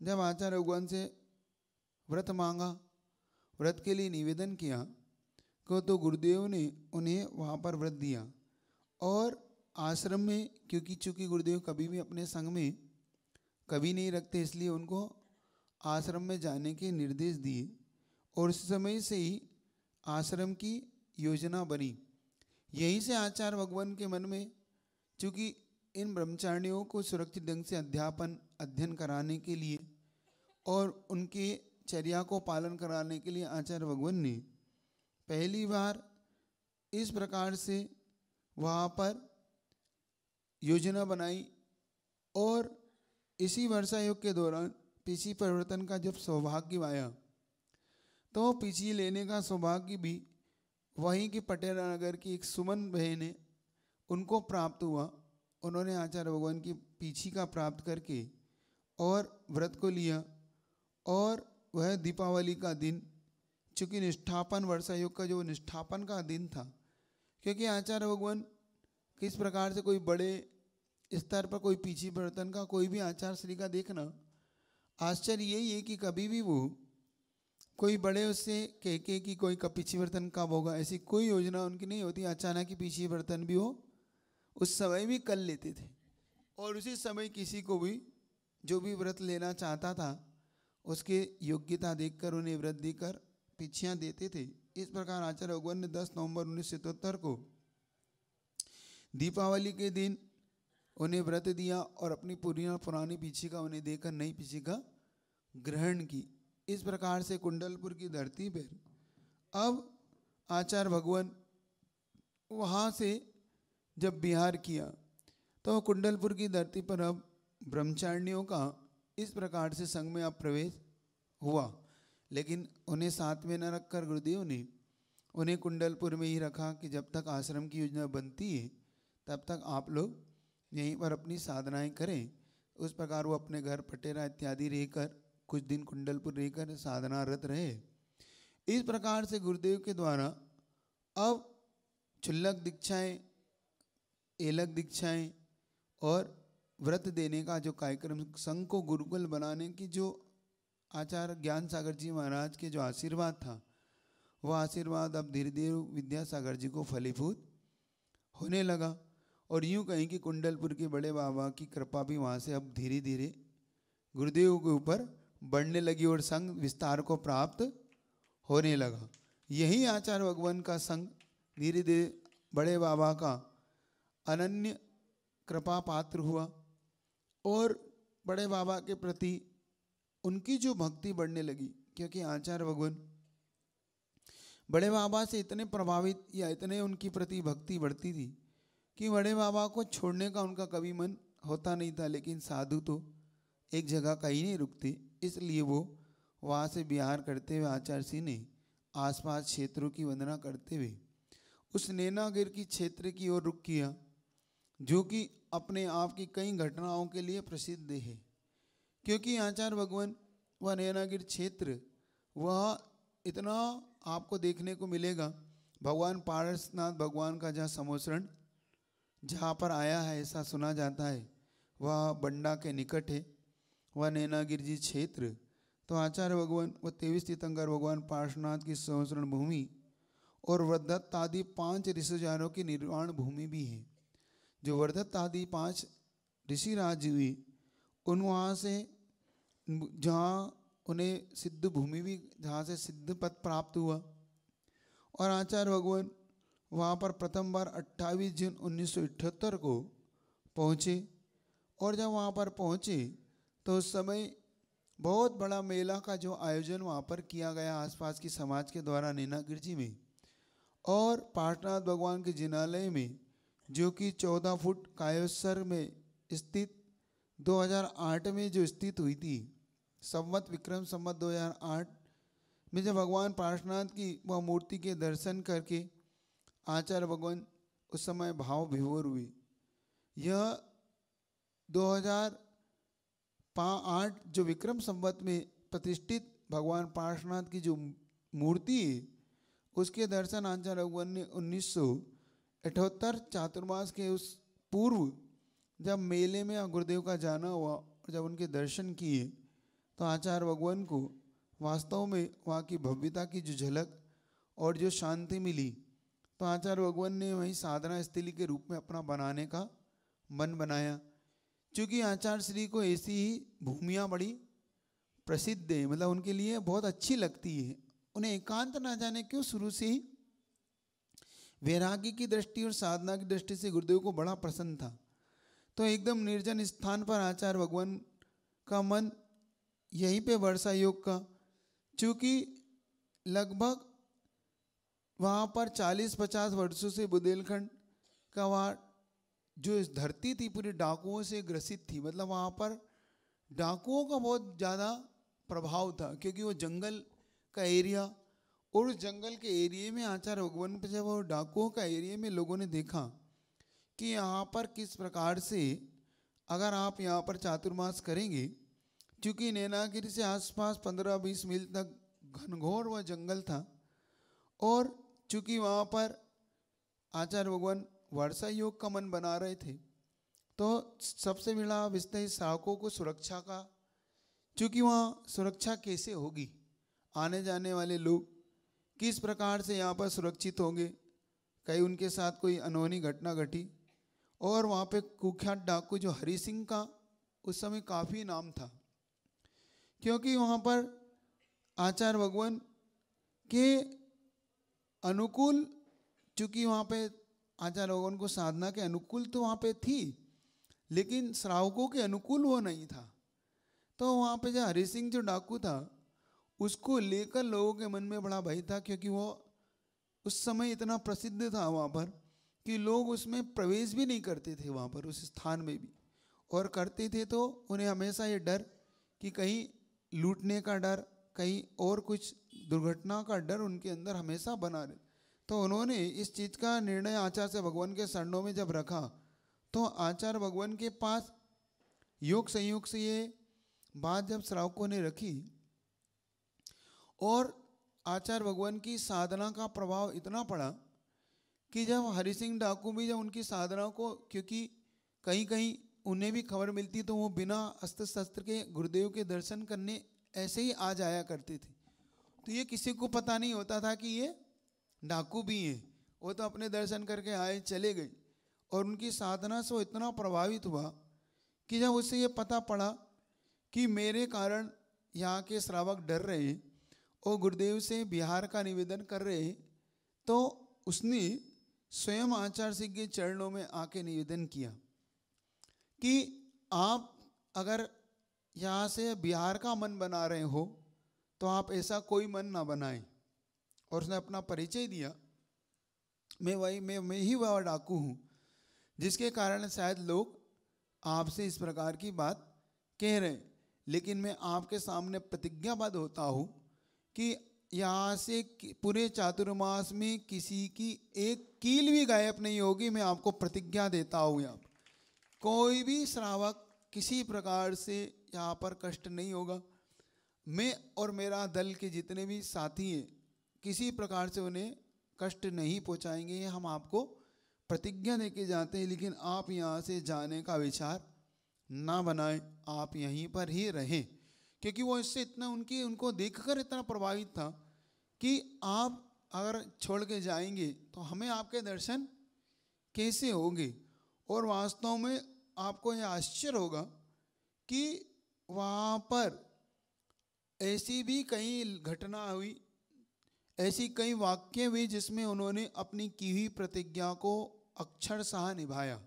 जब आचार्य भगवान से व्रत मांगा, व्रत के लिए निवेदन किया को, तो गुरुदेव ने उन्हें वहाँ पर व्रत दिया। और आश्रम में, क्योंकि चूँकि गुरुदेव कभी भी अपने संग में कभी नहीं रखते, इसलिए उनको आश्रम में जाने के निर्देश दिए। और उस समय से ही आश्रम की योजना बनी। यहीं से आचार्य भगवान के मन में, चूँकि इन ब्रह्मचारिणियों को सुरक्षित ढंग से अध्ययन कराने के लिए और उनके चर्या को पालन कराने के लिए आचार्य भगवान ने पहली बार इस प्रकार से वहाँ पर योजना बनाई। और इसी वर्षा योग के दौरान पीछी परिवर्तन का जब सौभाग्य आया, तो पीछी लेने का सौभाग्य भी वहीं की पटेरा नगर की एक सुमन बहन है, उनको प्राप्त हुआ। उन्होंने आचार्य भगवान की पीछी का प्राप्त करके और व्रत को लिया। और वह दीपावली का दिन, चूँकि निष्ठापन वर्षा योग का जो निष्ठापन का दिन था, क्योंकि आचार्य भगवान किस प्रकार से कोई बड़े स्तर पर कोई पीछी परिवर्तन का कोई भी आचार्य श्री का देखना आश्चर्य यही है कि कभी भी वो कोई बड़े उससे कह के कि कोई का पीछी वर्तन कब होगा, ऐसी कोई योजना उनकी नहीं होती। अचानक ही पीछी वर्तन भी हो उस समय भी कर लेते थे। और उसी समय किसी को भी जो भी व्रत लेना चाहता था, उसके योग्यता देखकर उन्हें व्रत देकर पीछियाँ देते थे। इस प्रकार आचार्य भगवान ने 10 नवंबर 1977 को दीपावली के दिन उन्हें व्रत दिया और अपनी पुरानी पीछी का उन्हें देकर नई पीछी का ग्रहण की। इस प्रकार से कुंडलपुर की धरती पर अब आचार्य भगवान वहाँ से जब बिहार किया, तो कुंडलपुर की धरती पर अब ब्रह्मचारिणियों का इस प्रकार से संघ में अब प्रवेश हुआ। लेकिन उन्हें साथ में न रखकर गुरुदेव ने उन्हें कुंडलपुर में ही रखा कि जब तक आश्रम की योजना बनती है तब तक आप लोग यहीं पर अपनी साधनाएं करें। उस प्रकार वो अपने घर पटेरा इत्यादि रहकर कुछ दिन कुंडलपुर रहकर साधनारत रहे। इस प्रकार से गुरुदेव के द्वारा अब क्षुल्लक दीक्षाएं, एलक दीक्षाएं और व्रत देने का जो कार्यक्रम, संघ को गुरुकुल बनाने की जो आचार्य ज्ञान सागर जी महाराज के जो आशीर्वाद था, वह आशीर्वाद अब धीरे धीरे विद्यासागर जी को फलीभूत होने लगा। और यूँ कहें कि कुंडलपुर के बड़े बाबा की कृपा भी वहाँ से अब धीरे धीरे गुरुदेव के ऊपर बढ़ने लगी और संघ विस्तार को प्राप्त होने लगा। यही आचार्य भगवान का संघ धीरे धीरे बड़े बाबा का अनन्य कृपा पात्र हुआ और बड़े बाबा के प्रति उनकी जो भक्ति बढ़ने लगी। क्योंकि आचार्य भगवान बड़े बाबा से इतने प्रभावित या इतने उनकी प्रति भक्ति बढ़ती थी कि बड़े बाबा को छोड़ने का उनका कभी मन होता नहीं था। लेकिन साधु तो एक जगह कहीं नहीं रुकते, इसलिए वो वहाँ से बिहार करते हुए आचार्य सिंह ने आसपास क्षेत्रों की वंदना करते हुए उस नैनागिर की क्षेत्र की ओर रुख किया, जो कि अपने आप की कई घटनाओं के लिए प्रसिद्ध है। क्योंकि आचार्य भगवान वह नैनागिर क्षेत्र वह इतना आपको देखने को मिलेगा। भगवान पारसनाथ भगवान का जहाँ समोसरण जहाँ पर आया है ऐसा सुना जाता है, वह बंडा के निकट है। वह नैनागिर जी क्षेत्र तो आचार्य भगवान व 23 तीर्थंकर भगवान पार्श्वनाथ की संवसरण भूमि और वर्धत आदि 5 ऋषिजारों की निर्वाण भूमि भी है। जो वर्धत आदि 5 ऋषि राज हुए उन वहाँ से जहाँ उन्हें सिद्ध भूमि भी, जहाँ से सिद्ध पद प्राप्त हुआ। और आचार्य भगवान वहाँ पर प्रथम बार 28 जून 1978 को पहुँचे। और जब वहाँ पर पहुँचे तो उस समय बहुत बड़ा मेला का जो आयोजन वहाँ पर किया गया आसपास की समाज के द्वारा नैना गिरजी में, और पार्श्वनाथ भगवान के जिनालय में, जो कि 14 फुट कायोत्सर में स्थित 2008 में जो स्थित हुई थी, संवत विक्रम संवत 2008 में जब भगवान पार्श्वनाथ की वह मूर्ति के दर्शन करके आचार्य भगवान उस समय भाव विभोर हुए। यह 2008 जो विक्रम संवत में प्रतिष्ठित भगवान पार्श्वनाथ की जो मूर्ति है उसके दर्शन आचार्य भगवान ने 1978 चातुर्मास के उस पूर्व जब मेले में गुरुदेव का जाना हुआ और जब उनके दर्शन किए तो आचार्य भगवान को वास्तव में वहाँ की भव्यता की जो झलक और जो शांति मिली, तो आचार्य भगवान ने वहीं साधना स्थली के रूप में अपना बनाने का मन बनाया। क्योंकि आचार्य श्री को ऐसी ही भूमियाँ बड़ी प्रसिद्ध है, मतलब उनके लिए बहुत अच्छी लगती है। उन्हें एकांत ना जाने क्यों शुरू से ही वैरागी की दृष्टि और साधना की दृष्टि से गुरुदेव को बड़ा प्रसन्न था। तो एकदम निर्जन स्थान पर आचार्य भगवान का मन यहीं पे वर्षा योग का, चूँकि लगभग वहाँ पर 40-50 वर्षों से बुंदेलखंड का वहाँ जो धरती थी पूरी डाकुओं से ग्रसित थी। मतलब वहाँ पर डाकुओं का बहुत ज़्यादा प्रभाव था, क्योंकि वो जंगल का एरिया, और उस जंगल के एरिया में आचार्य भगवान पर जब वो डाकुओं का एरिया में लोगों ने देखा कि यहाँ पर किस प्रकार से अगर आप यहाँ पर चातुर्मास करेंगे, क्योंकि नैनागिरी से आसपास 15-20 मील तक घनघोर व जंगल था, और चूँकि वहाँ पर आचार्य भगवान वर्षा योग का मन बना रहे थे, तो सबसे बड़ा विषय सड़कों को सुरक्षा का, चूँकि वहाँ सुरक्षा कैसे होगी, आने जाने वाले लोग किस प्रकार से यहाँ पर सुरक्षित होंगे, कहीं उनके साथ कोई अनहोनी घटना घटी। और वहाँ पे कुख्यात डाकू जो हरि सिंह का उस समय काफ़ी नाम था, क्योंकि वहाँ पर आचार्य भगवान के अनुकूल, चूँकि वहाँ पे आचार्य भगवान को साधना के अनुकूल तो वहाँ पे थी, लेकिन श्रावकों के अनुकूल वो नहीं था। तो वहाँ पे जो हरि सिंह जो डाकू था उसको लेकर लोगों के मन में बड़ा भय था, क्योंकि वो उस समय इतना प्रसिद्ध था वहाँ पर कि लोग उसमें प्रवेश भी नहीं करते थे वहाँ पर, उस स्थान में भी, और करते थे तो उन्हें हमेशा ये डर कि कहीं लूटने का डर, कहीं और कुछ दुर्घटना का डर उनके अंदर हमेशा बना रहे। तो उन्होंने इस चीज़ का निर्णय आचार्य भगवान के चरणों में जब रखा, तो आचार्य भगवान के पास योग संयोग से ये बात जब श्रावकों ने रखी, और आचार्य भगवान की साधना का प्रभाव इतना पड़ा कि जब हरि सिंह डाकू भी जब उनकी साधना को, क्योंकि कहीं कहीं उन्हें भी खबर मिलती तो वो बिना अस्त्र शस्त्र के गुरुदेव के दर्शन करने ऐसे ही आ जाया करते थे। तो ये किसी को पता नहीं होता था कि ये डाकू भी हैं, वो तो अपने दर्शन करके आए चले गए। और उनकी साधना से वो इतना प्रभावित हुआ कि जब उससे ये पता पड़ा कि मेरे कारण यहाँ के श्रावक डर रहे और गुरुदेव से बिहार का निवेदन कर रहे, तो उसने स्वयं आचार्य सिंह के चरणों में आके निवेदन किया कि आप अगर यहाँ से बिहार का मन बना रहे हो तो आप ऐसा कोई मन ना बनाएं। और उसने अपना परिचय दिया, मैं ही वह डाकू हूँ जिसके कारण शायद लोग आपसे इस प्रकार की बात कह रहे हैं, लेकिन मैं आपके सामने प्रतिज्ञाबद्ध होता हूँ कि यहाँ से पूरे चातुर्मास में किसी की एक कील भी गायब नहीं होगी। मैं आपको प्रतिज्ञा देता हूँ, यहाँ कोई भी श्रावक किसी प्रकार से यहाँ पर कष्ट नहीं होगा। मैं और मेरा दल के जितने भी साथी हैं किसी प्रकार से उन्हें कष्ट नहीं पहुँचाएंगे, ये हम आपको प्रतिज्ञा दे के जाते हैं। लेकिन आप यहाँ से जाने का विचार ना बनाएं, आप यहीं पर ही रहें, क्योंकि वो इससे इतना उनको देखकर इतना प्रभावित था कि आप अगर छोड़ के जाएंगे तो हमें आपके दर्शन कैसे होंगे। और वास्तव में आपको यह आश्चर्य होगा कि वहाँ पर ऐसी भी कई घटना हुई, ऐसी कई वाक्य हुए जिसमें उन्होंने अपनी की हुई प्रतिज्ञा को अक्षरशः निभाया।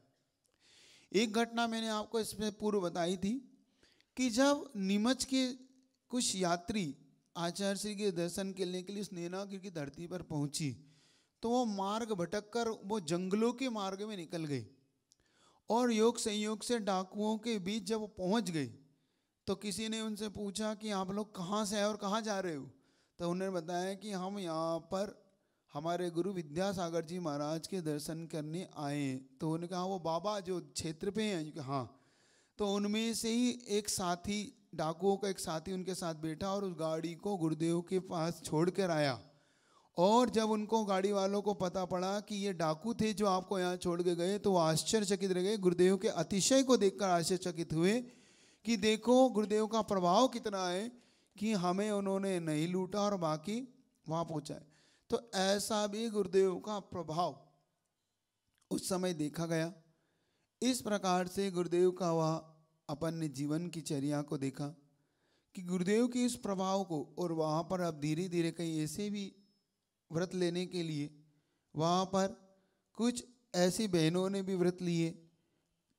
एक घटना मैंने आपको इसमें पूर्व बताई थी कि जब नीमच के कुछ यात्री आचार्य श्री के दर्शन करने के लिए उस नैनागिरी की धरती पर पहुंची तो वो मार्ग भटक कर वो जंगलों के मार्ग में निकल गए और योग संयोग से डाकुओं के बीच जब वो पहुंच गए तो किसी ने उनसे पूछा कि आप लोग कहाँ से आए और कहाँ जा रहे हो। तो उन्होंने बताया कि हम यहाँ पर हमारे गुरु विद्यासागर जी महाराज के दर्शन करने आए हैं। तो उन्होंने कहा वो बाबा जो क्षेत्र पे हैं, हाँ। तो उनमें से ही एक साथी, डाकुओं का एक साथी उनके साथ बैठा और उस गाड़ी को गुरुदेव के पास छोड़ कर आया। और जब उनको गाड़ी वालों को पता पड़ा कि ये डाकू थे जो आपको यहाँ छोड़ के गए तो वो आश्चर्यचकित रह गए। गुरुदेव के अतिशय को देखकर आश्चर्यचकित हुए कि देखो गुरुदेव का प्रभाव कितना है कि हमें उन्होंने नहीं लूटा और बाकी वहाँ पहुँचाए। तो ऐसा भी गुरुदेव का प्रभाव उस समय देखा गया। इस प्रकार से गुरुदेव का वह अपन ने जीवन की चर्या को देखा कि गुरुदेव के इस प्रभाव को। और वहाँ पर अब धीरे धीरे कई ऐसे भी व्रत लेने के लिए वहाँ पर कुछ ऐसी बहनों ने भी व्रत लिए।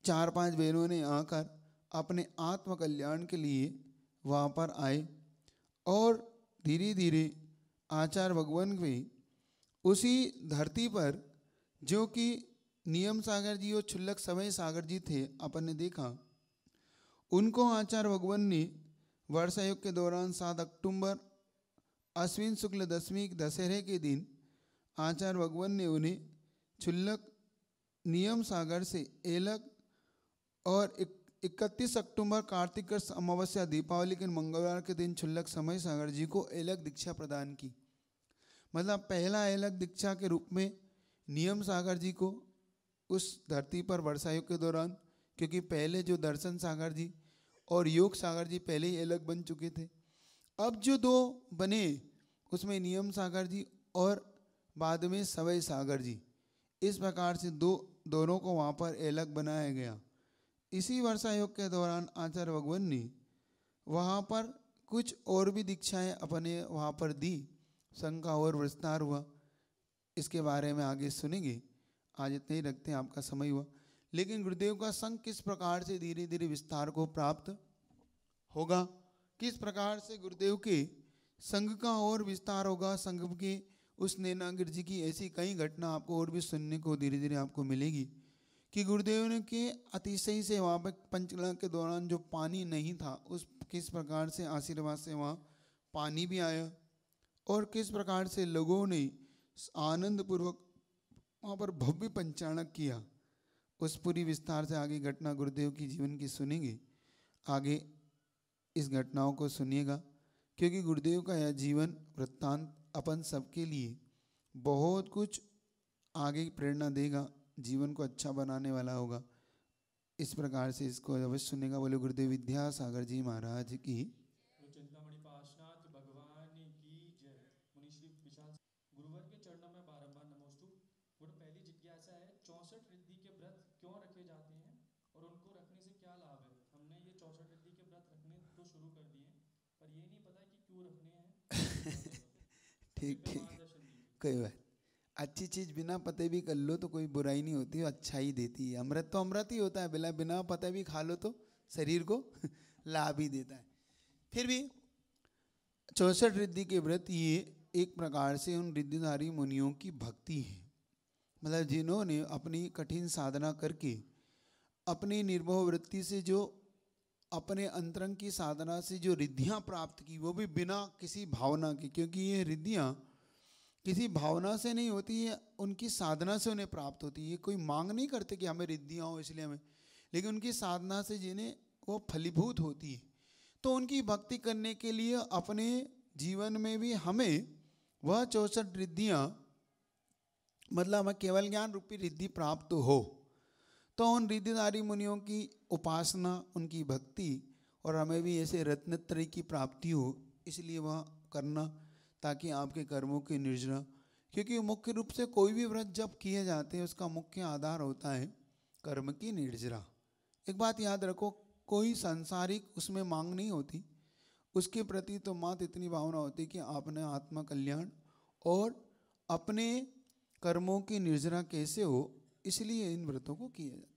4-5 बहनों ने आकर अपने आत्म कल्याण के लिए वहाँ पर आए और धीरे धीरे आचार्य भगवान के उसी धरती पर जो कि नियम सागर जी और क्षुल्लक समय सागर जी थे, अपन ने देखा उनको आचार्य भगवान ने वर्षा युग के दौरान 7 अक्टूबर अश्विन शुक्ल दशमी दशहरे के दिन आचार्य भगवान ने उन्हें क्षुल्लक नियम सागर से एलक और 31 अक्टूबर कार्तिक अमावस्या दीपावली के मंगलवार के दिन क्षुल्लक समय सागर जी को एलक दीक्षा प्रदान की। मतलब पहला एलक दीक्षा के रूप में नियम सागर जी को उस धरती पर वर्षा युग के दौरान, क्योंकि पहले जो दर्शन सागर जी और योग सागर जी पहले ही अलग बन चुके थे, अब जो 2 बने उसमें नियम सागर जी और बाद में सवय सागर जी, इस प्रकार से दोनों को वहाँ पर अलग बनाया गया। इसी वर्षा योग के दौरान आचार्य भगवान ने वहाँ पर कुछ और भी दीक्षाएं अपने वहाँ पर दी। संघ का और विस्तार हुआ, इसके बारे में आगे सुनेंगे। आज इतना ही रखते हैं, आपका समय हुआ। लेकिन गुरुदेव का संघ किस प्रकार से धीरे धीरे विस्तार को प्राप्त होगा, किस प्रकार से गुरुदेव के संघ का और विस्तार होगा, संघ के उस नैनागिरी जी की ऐसी कई घटना आपको और भी सुनने को धीरे धीरे आपको मिलेगी कि गुरुदेव ने के अतिशय से वहाँ पर पंचकला के दौरान जो पानी नहीं था उस किस प्रकार से आशीर्वाद से वहाँ पानी भी आया और किस प्रकार से लोगों ने आनंद पूर्वक वहाँ पर भव्य पंचाणक किया। उस पूरी विस्तार से आगे घटना गुरुदेव की जीवन की सुनेंगे। आगे इस घटनाओं को सुनिएगा क्योंकि गुरुदेव का यह जीवन वृत्तांत अपन सबके लिए बहुत कुछ आगे प्रेरणा देगा, जीवन को अच्छा बनाने वाला होगा। इस प्रकार से इसको अवश्य सुनेगा। बोले गुरुदेव विद्यासागर जी महाराज की। चिंतामणि पार्श्वनाथ भगवान की जय। मुनिश्री विशाल गुरुवर के चरणों में बारंबार नमोस्तु। गुरु, पहली जिज्ञासा है 64 रिद्धि के व्रत क्यों रखे जाते हैं और उनको रखने से क्या लाभ है। हमने ये 64 रिद्धि के व्रत रखने तो शुरू कर दिए पर ये नहीं पता कि क्यों रखने हैं। ठीक ठीक, कोई बात। अच्छी चीज़ बिना पते भी कर लो तो कोई बुराई नहीं होती, अच्छा ही देती है। अमृत तो अमृत ही होता है, बिना पते भी खा लो तो शरीर को लाभ ही देता है। फिर भी 64 रिद्धि के व्रत ये एक प्रकार से उन रिद्धिधारी मुनियों की भक्ति है। मतलब जिन्होंने अपनी कठिन साधना करके अपनी निर्भव वृत्ति से जो अपने अंतरंग की साधना से जो रिद्धियाँ प्राप्त की, वो भी बिना किसी भावना की, क्योंकि ये रिद्धियाँ किसी भावना से नहीं होती है, उनकी साधना से उन्हें प्राप्त होती है। ये कोई मांग नहीं करते कि हमें रिद्धियाँ हो इसलिए हमें, लेकिन उनकी साधना से जिन्हें वो फलीभूत होती है। तो उनकी भक्ति करने के लिए अपने जीवन में भी हमें वह 64 रिद्धियाँ, मतलब हमें केवल ज्ञान रूपी रिद्धि प्राप्त हो, तो उन रिद्धिधारी मुनियों की उपासना, उनकी भक्ति और हमें भी ऐसे रत्नत्रय की प्राप्ति हो, इसलिए वह करना, ताकि आपके कर्मों की निर्जरा, क्योंकि मुख्य रूप से कोई भी व्रत जब किए जाते हैं उसका मुख्य आधार होता है कर्म की निर्जरा। एक बात याद रखो, कोई सांसारिक उसमें मांग नहीं होती, उसके प्रति तो मात्र इतनी भावना होती कि आपने आत्मा कल्याण और अपने कर्मों की निर्जरा कैसे हो, इसलिए इन व्रतों को किया जाता है।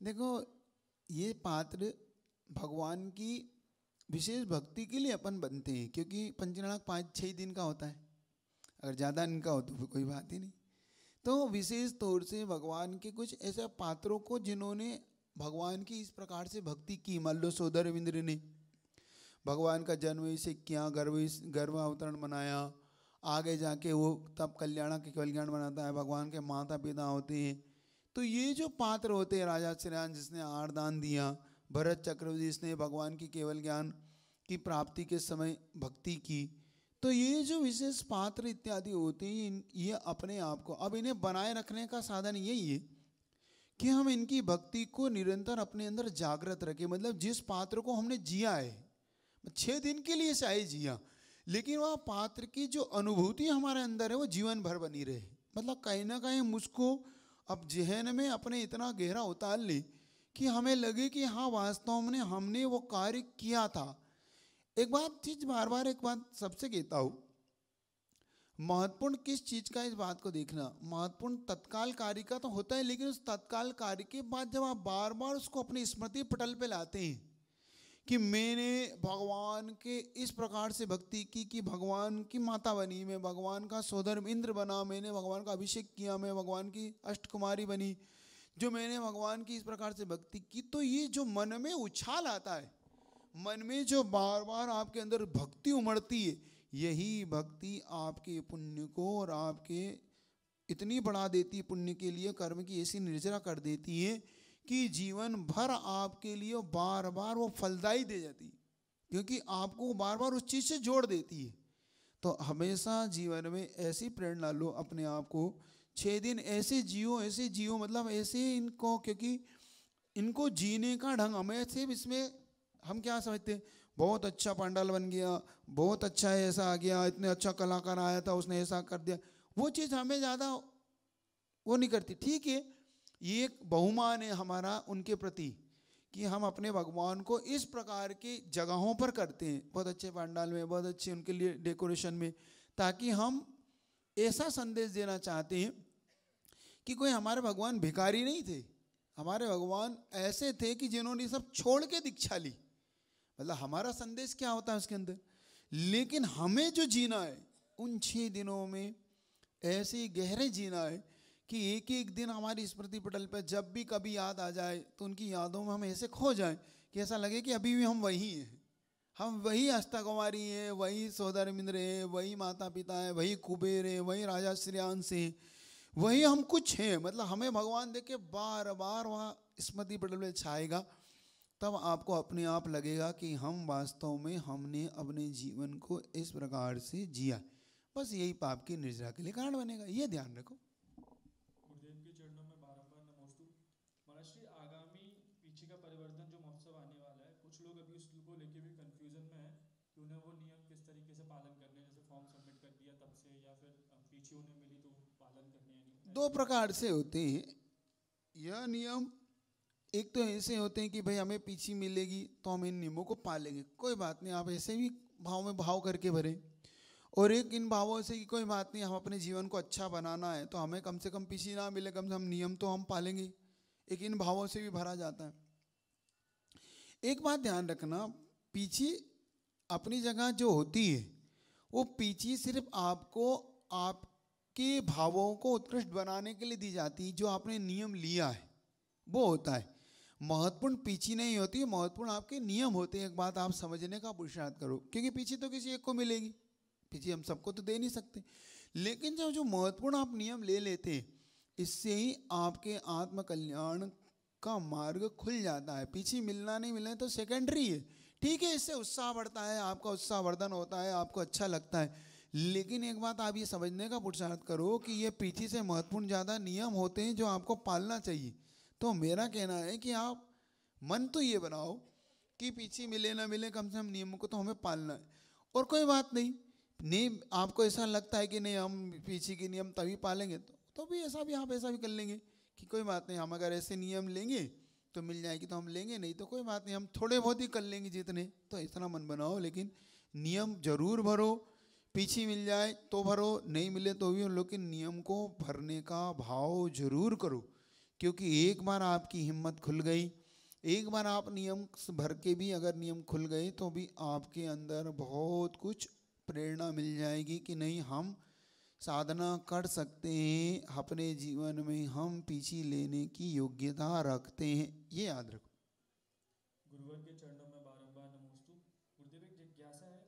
देखो, ये पात्र भगवान की विशेष भक्ति के लिए अपन बनते हैं, क्योंकि पंचनाक 5-6 दिन का होता है, अगर ज़्यादा दिन का हो तो फिर कोई बात ही नहीं। तो विशेष तौर से भगवान के कुछ ऐसे पात्रों को जिन्होंने भगवान की इस प्रकार से भक्ति की, मान लो सौदर्यमिंद्र ने भगवान का जन्म इसे किया, गर्भ अवतरण बनाया, आगे जाके वो तब कल्याण के कल्याण बनाता है, भगवान के माता पिता होते हैं। तो ये जो पात्र होते हैं, राजा श्रेयान जिसने आरदान दिया, भरत चक्रवर्ती जिसने भगवान की केवल ज्ञान की प्राप्ति के समय भक्ति की, तो ये जो विशेष पात्र इत्यादि होते हैं, ये अपने आप को, अब इन्हें बनाए रखने का साधन यही है कि हम इनकी भक्ति को निरंतर अपने अंदर जागृत रखें। मतलब जिस पात्र को हमने जिया है, 6 दिन के लिए चाहे जिया, लेकिन वह पात्र की जो अनुभूति हमारे अंदर है वो जीवन भर बनी रहे। मतलब कहीं ना कहीं मुझको अब जहन में अपने इतना गहरा उतार ले कि हमें लगे कि हाँ वास्तव में हमने वो कार्य किया था। एक बात चीज बार बार एक बात सबसे कहता हूँ, महत्वपूर्ण किस चीज का, इस बात को देखना, महत्वपूर्ण तत्काल कार्य का तो होता है, लेकिन उस तत्काल कार्य के बाद जब आप बार बार उसको अपनी स्मृति पटल पे लाते हैं कि मैंने भगवान के इस प्रकार से भक्ति की कि भगवान की माता बनी, मैं भगवान का सोदर इंद्र बना, मैंने भगवान का अभिषेक किया, मैं भगवान की अष्टकुमारी बनी, जो मैंने भगवान की इस प्रकार से भक्ति की, तो ये जो मन में उछाल आता है, मन में जो बार बार आपके अंदर भक्ति उमड़ती है, यही भक्ति आपके पुण्य को और आपके इतनी बढ़ा देती है, पुण्य के लिए कर्म की ऐसी निर्जरा कर देती है कि जीवन भर आपके लिए बार बार वो फलदायी दे जाती है, क्योंकि आपको बार बार उस चीज़ से जोड़ देती है। तो हमेशा जीवन में ऐसी प्रेरणा लो अपने आप को, 6 दिन ऐसे जियो, मतलब ऐसे इनको, क्योंकि इनको जीने का ढंग हमें सिर्फ इसमें हम क्या समझते हैं, बहुत अच्छा पंडाल बन गया, बहुत अच्छा ऐसा आ गया, इतने अच्छा कलाकार आया था उसने ऐसा कर दिया, वो चीज़ हमें ज़्यादा वो नहीं करती। ठीक है, ये एक बहुमान है हमारा उनके प्रति कि हम अपने भगवान को इस प्रकार की जगहों पर करते हैं, बहुत अच्छे पंडाल में, बहुत अच्छे उनके लिए डेकोरेशन में, ताकि हम ऐसा संदेश देना चाहते हैं कि कोई हमारे भगवान भिखारी नहीं थे, हमारे भगवान ऐसे थे कि जिन्होंने सब छोड़ के दीक्षा ली। मतलब हमारा संदेश क्या होता है उसके अंदर, लेकिन हमें जो जीना है उन 6 दिनों में ऐसे गहरे जीना है कि एक एक दिन हमारी स्मृति पटल पर जब भी कभी याद आ जाए तो उनकी यादों में हम ऐसे खो जाएं कि ऐसा लगे कि अभी भी हम वही हैं, हम वही अष्टकुमारी हैं, वही सौदर्यमिंद्र हैं, वही माता पिता हैं, वही कुबेर हैं, वही राजा श्रेयांश हैं, वही हम कुछ हैं। मतलब हमें भगवान देख के बार बार वहाँ स्मृति पटल में छाएगा, तब आपको अपने आप लगेगा कि हम वास्तव में हमने अपने जीवन को इस प्रकार से जिया। बस यही पाप की निर्जरा के लिए कारण बनेगा, ये ध्यान रखो। गुरुदेव के चरणों में बारंबार नमोस्तु। महाराज जी, आगामी पीछे का परिवर्तन जो महोत्सव आने वाला है, कुछ लोग अभी उसको लेके भी कंफ्यूजन में है कि उन्हें वो नियम किस तरीके से पालन करने, जैसे फॉर्म सबमिट कर दिया तब से, या फिर पीछे उन्हें मिली तो पालन करने या नहीं। 2 प्रकार से होते हैं यह नियम। एक तो ऐसे होते हैं कि भाई हमें पीछे मिलेगी तो हम इन नियमों को पालेंगे, कोई बात नहीं, आप ऐसे भी भाव में भाव करके भरें। और एक इन भावों से कि कोई बात नहीं, हम अपने जीवन को अच्छा बनाना है तो हमें कम से कम पीछे ना मिले, कम से कम नियम तो हम पालेंगे, एक इन भावों से भी भरा जाता है। एक बात ध्यान रखना, पीछे अपनी जगह जो होती है वो पीछे सिर्फ आपको आपके भावों को उत्कृष्ट बनाने के लिए दी जाती है, जो आपने नियम लिया है वो होता है। महत्वपूर्ण पीछे नहीं होती, महत्वपूर्ण आपके नियम होते हैं। एक बात आप समझने का पुरुषार्थ करो, क्योंकि पीछे तो किसी एक को मिलेगी, पीछे हम सबको तो दे नहीं सकते, लेकिन जो महत्वपूर्ण आप नियम ले लेते हैं इससे ही आपके आत्म कल्याण का मार्ग खुल जाता है। पीछे मिलना नहीं मिलना तो सेकेंडरी है, ठीक है, इससे उत्साह बढ़ता है, आपका उत्साह वर्धन होता है, आपको अच्छा लगता है। लेकिन एक बात आप ये समझने का पुरुषार्थ करो कि ये पीछे से महत्वपूर्ण ज़्यादा नियम होते हैं जो आपको पालना चाहिए। तो मेरा कहना है कि आप मन तो ये बनाओ कि पीछे मिले ना मिले, कम से कम नियमों को तो हमें पालना है। और कोई बात नहीं, नियम आपको ऐसा लगता है कि नहीं हम पीछे के नियम तभी पालेंगे, तो भी ऐसा भी आप ऐसा भी कर लेंगे कि कोई बात नहीं, हम अगर ऐसे नियम लेंगे तो मिल जाएगी, तो हम लेंगे, नहीं तो कोई बात नहीं, हम थोड़े बहुत ही कर लेंगे जितने। तो इतना मन बनाओ, लेकिन नियम जरूर भरो। पीछे मिल जाए तो भरो, नहीं मिले तो भी, लेकिन नियम को भरने का भाव जरूर करो। क्योंकि एक बार आपकी हिम्मत खुल गई, एक बार आप नियम भर के भी अगर नियम खुल गए तो भी आपके अंदर बहुत कुछ प्रेरणा मिल जाएगी कि नहीं हम साधना कर सकते हैं, अपने जीवन में हम पीछे लेने की योग्यता रखते हैं, ये याद रखो। गुरुवर के चरणों में बारंबार नमोस्तु। गुरुदेव एक जिज्ञासा है,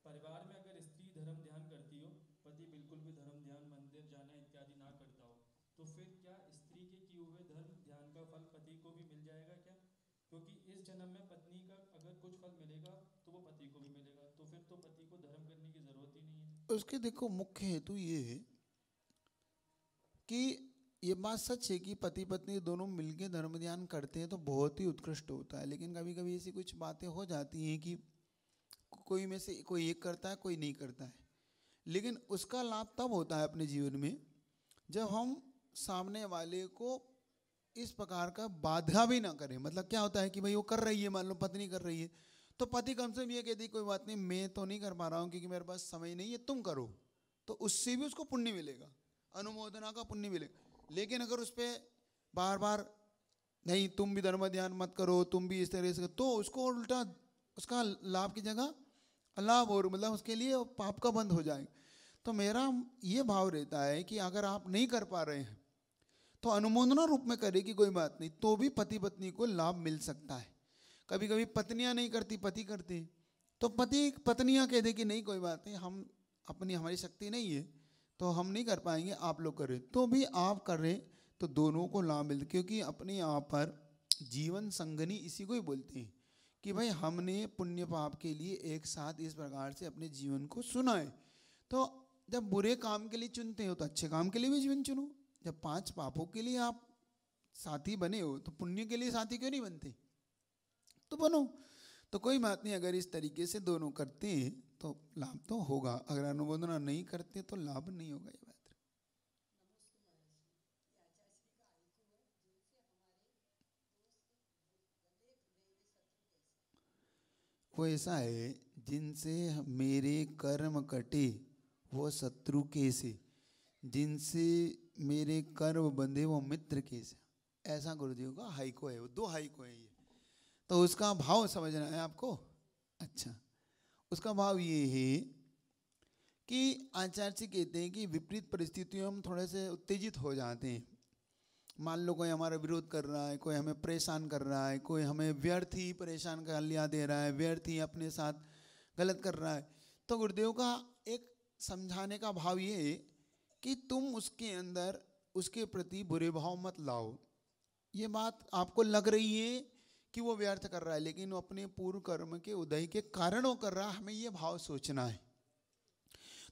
परिवार में अगर स्त्री धर्म ध्यान करती हो, पति बिल्कुल भी धर्म ध्यान मंदिर जाना इत्यादि ना करता हो, तो फिर क्या स्त्री के किए हुए धर्म ध्यान का फल पति को भी मिल जाएगा क्या? क्योंकि इस जन्म में पत्नी का अगर कुछ फल मिलेगा तो वो पति को भी मिलेगा, तो फिर तो पति को धर्म करने की जरूरत ही नहीं है। उसके देखो मुख्य हेतु ये है कि ये बात सच है कि पति पत्नी दोनों मिलके धर्म ध्यान करते हैं तो बहुत ही उत्कृष्ट होता है। लेकिन कभी कभी ऐसी कुछ बातें हो जाती हैं कि कोई में से कोई एक करता है, कोई नहीं करता है। लेकिन उसका लाभ तब होता है अपने जीवन में जब हम सामने वाले को इस प्रकार का बाधा भी ना करें। मतलब क्या होता है कि भाई वो कर रही है, मान लो पत्नी कर रही है, तो पति कम से कम ये कहती कोई बात नहीं, मैं तो नहीं कर पा रहा हूँ क्योंकि मेरे पास समय नहीं है, तुम करो, तो उससे भी उसको पुण्य मिलेगा, अनुमोदना का पुण्य मिलेगा। लेकिन अगर उस पर बार बार नहीं तुम भी धर्म ध्यान मत करो, तुम भी इस तरह से, तो उसको उल्टा उसका लाभ की जगह अलाभ, और मतलब उसके लिए पाप का बंद हो जाएगा। तो मेरा ये भाव रहता है कि अगर आप नहीं कर पा रहे हैं तो अनुमोदना रूप में करे कि कोई बात नहीं, तो भी पति पत्नी को लाभ मिल सकता है। कभी कभी पत्नियां नहीं करती, पति करते, तो पति पत्नियां कह दे कि नहीं कोई बात नहीं, हम अपनी हमारी शक्ति नहीं है तो हम नहीं कर पाएंगे, आप लोग करें, तो भी आप करें तो दोनों को लाभ मिलते। क्योंकि अपने आप पर जीवन संगनी इसी को ही बोलते हैं कि भाई हमने पुण्य पाप के लिए एक साथ इस प्रकार से अपने जीवन को चुना है। तो जब बुरे काम के लिए चुनते हो तो अच्छे काम के लिए भी जीवन चुनो। जब 5 पापों के लिए आप साथी बने हो तो पुण्य के लिए साथी क्यों नहीं बनते, तो बनो। तो कोई बात नहीं, अगर इस तरीके से दोनों करते हैं तो लाभ तो होगा, अगर अनुमोदना नहीं करते तो लाभ नहीं होगा। ये बात वो ऐसा है, जिनसे मेरे कर्म कटे वो शत्रु कैसे, जिनसे मेरे कर्म बंधे वो मित्र कैसे, ऐसा गुरुदेव का हाइको है। वो 2 हाइको है ये, तो उसका भाव समझना है आपको। अच्छा, उसका भाव ये है कि आचार्य जी कहते हैं कि विपरीत परिस्थितियों में हम थोड़े से उत्तेजित हो जाते हैं। मान लो कोई हमारा विरोध कर रहा है, कोई हमें परेशान कर रहा है, कोई हमें व्यर्थ ही परेशान कर लिया दे रहा है, व्यर्थ ही अपने साथ गलत कर रहा है, तो गुरुदेव का एक समझाने का भाव ये है कि तुम उसके अंदर उसके प्रति बुरे भाव मत लाओ। ये बात आपको लग रही है कि वो व्यर्थ कर रहा है, लेकिन वो अपने पूर्व कर्म के उदय के कारण वो कर रहा है, हमें ये भाव सोचना है।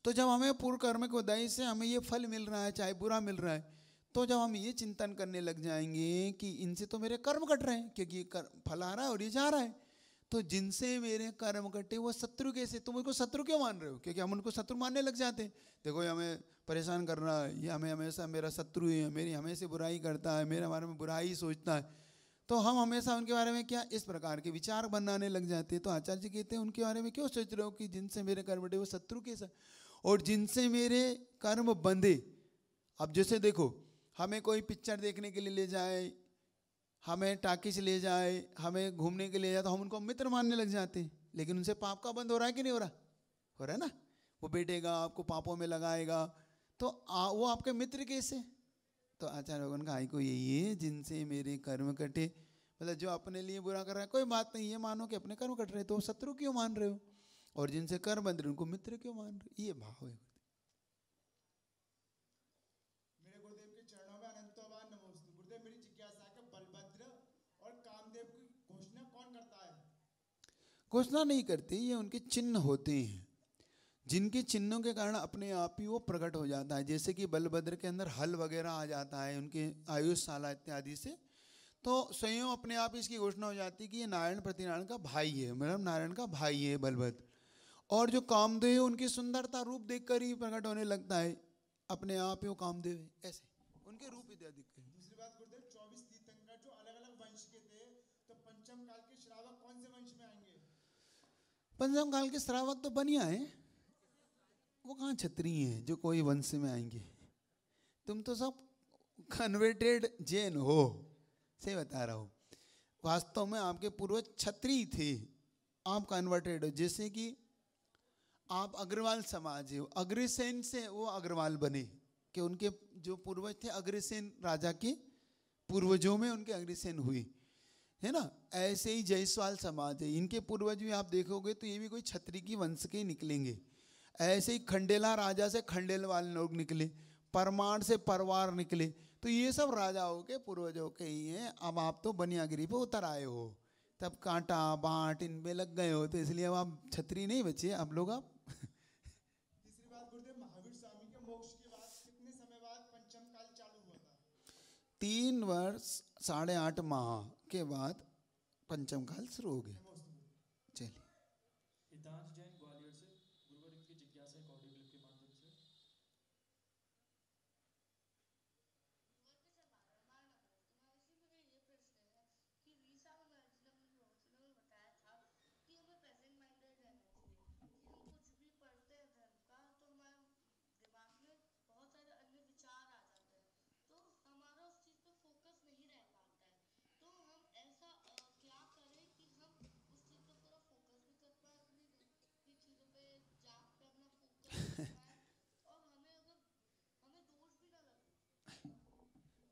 तो जब हमें पूर्व कर्म के उदय से हमें ये फल मिल रहा है, चाहे बुरा मिल रहा है, तो जब हम ये चिंतन करने लग जाएंगे कि इनसे तो मेरे कर्म कट रहे हैं, क्योंकि ये फल आ रहा है और ये जा रहा है, तो जिनसे मेरे कर्म कटे वो शत्रु कैसे, तुम उनको शत्रु क्यों मान रहे हो? क्योंकि हम उनको शत्रु मानने लग जाते हैं। देखो ये हमें परेशान कर रहा है, ये हमें हमेशा मेरा शत्रु है, मेरी हमेशा बुराई करता है, मेरे बारे में बुराई सोचता है, तो हम हमेशा उनके बारे में क्या इस प्रकार के विचार बनाने लग जाते हैं। तो आचार्य जी कहते हैं उनके बारे में क्यों सोच रहे हो कि जिनसे मेरे कर्म कटे वो शत्रु कैसा, और जिनसे मेरे कर्म बंधे। अब जैसे देखो, हमें कोई पिक्चर देखने के लिए ले जाए, हमें टाकिस ले जाए, हमें घूमने के लिए जाए, तो हम उनको मित्र मानने लग जाते हैं। लेकिन उनसे पाप का बंद हो रहा है कि नहीं हो रहा? हो रहा है ना। वो बैठेगा, आपको पापों में लगाएगा, तो वो आपके मित्र कैसे? तो आचार्य भगवान का को यही है, जिनसे मेरे कर्म कटे, मतलब जो अपने लिए बुरा कर रहा है, कोई बात नहीं, ये मानो कि अपने कर्म कट रहे, तो शत्रु क्यों मान रहे हो? और जिनसे कर्म बंध रहे उनको मित्र क्यों मान रहे हो? ये भाव है। कामदेव की घोषणा कौन करता है? घोषणा नहीं करते, ये उनके चिन्ह होते हैं, जिनके चिन्हों के कारण अपने आप ही वो प्रकट हो जाता है। जैसे कि बलभद्र के अंदर हल वगैरह आ जाता है उनके आयुषशाला इत्यादि से, तो स्वयं अपने आप इसकी घोषणा हो जाती है कि ये नारायण प्रतिनारायण का भाई है, मतलब नारायण का भाई है बलभद्र। और जो कामदेव है उनकी सुंदरता रूप देखकर ही प्रकट होने लगता है, अपने आप ही वो कामदेव है, ऐसे उनके रूप इत्यादि। दूसरी बात गुरुदेव, 24 तीर्थंकर जो अलग अलग वंश के थे, तो पंचम काल के श्रावक कौन से वंश में आएंगे? पंचम काल के श्रावक तो बनिया है, वो कहाँ क्षत्रिय हैं जो कोई वंश में आएंगे। तुम तो सब कन्वर्टेड जैन हो, से बता रहा हूँ। वास्तव में आपके पूर्वज क्षत्रिय थे, आप कन्वर्टेड हो। जैसे कि आप अग्रवाल समाज हो, अग्रसेन से वो अग्रवाल बने, कि उनके जो पूर्वज थे अग्रसेन राजा के पूर्वजों में उनके अग्रसेन हुए, है ना। ऐसे ही जयसवाल समाज है, इनके पूर्वज भी आप देखोगे तो ये भी कोई क्षत्रिय की वंश के निकलेंगे। ऐसे ही खंडेला राजा से खंडेलवाल लोग निकले, परमार से परवार निकले, तो ये सब राजाओं के पूर्वजों के ही हैं। अब आप तो बनियागिरी पे उतर आए हो, तब कांटा बांट इनमें लग गए हो, तो इसलिए अब आप क्षत्रिय नहीं बचे अब लोग। आप तीसरी बात गुरुदेव, महावीर स्वामी के मोक्ष के बाद कितने समय बाद पंचम काल चालू हुआ था? 3 वर्ष 8.5 माह के बाद पंचम काल शुरू हो गया। चलिए, हितांश जैन ग्वालियर से, गुरुवर इनकी जिज्ञासा एक ऑडियो क्लिप के माध्यम से।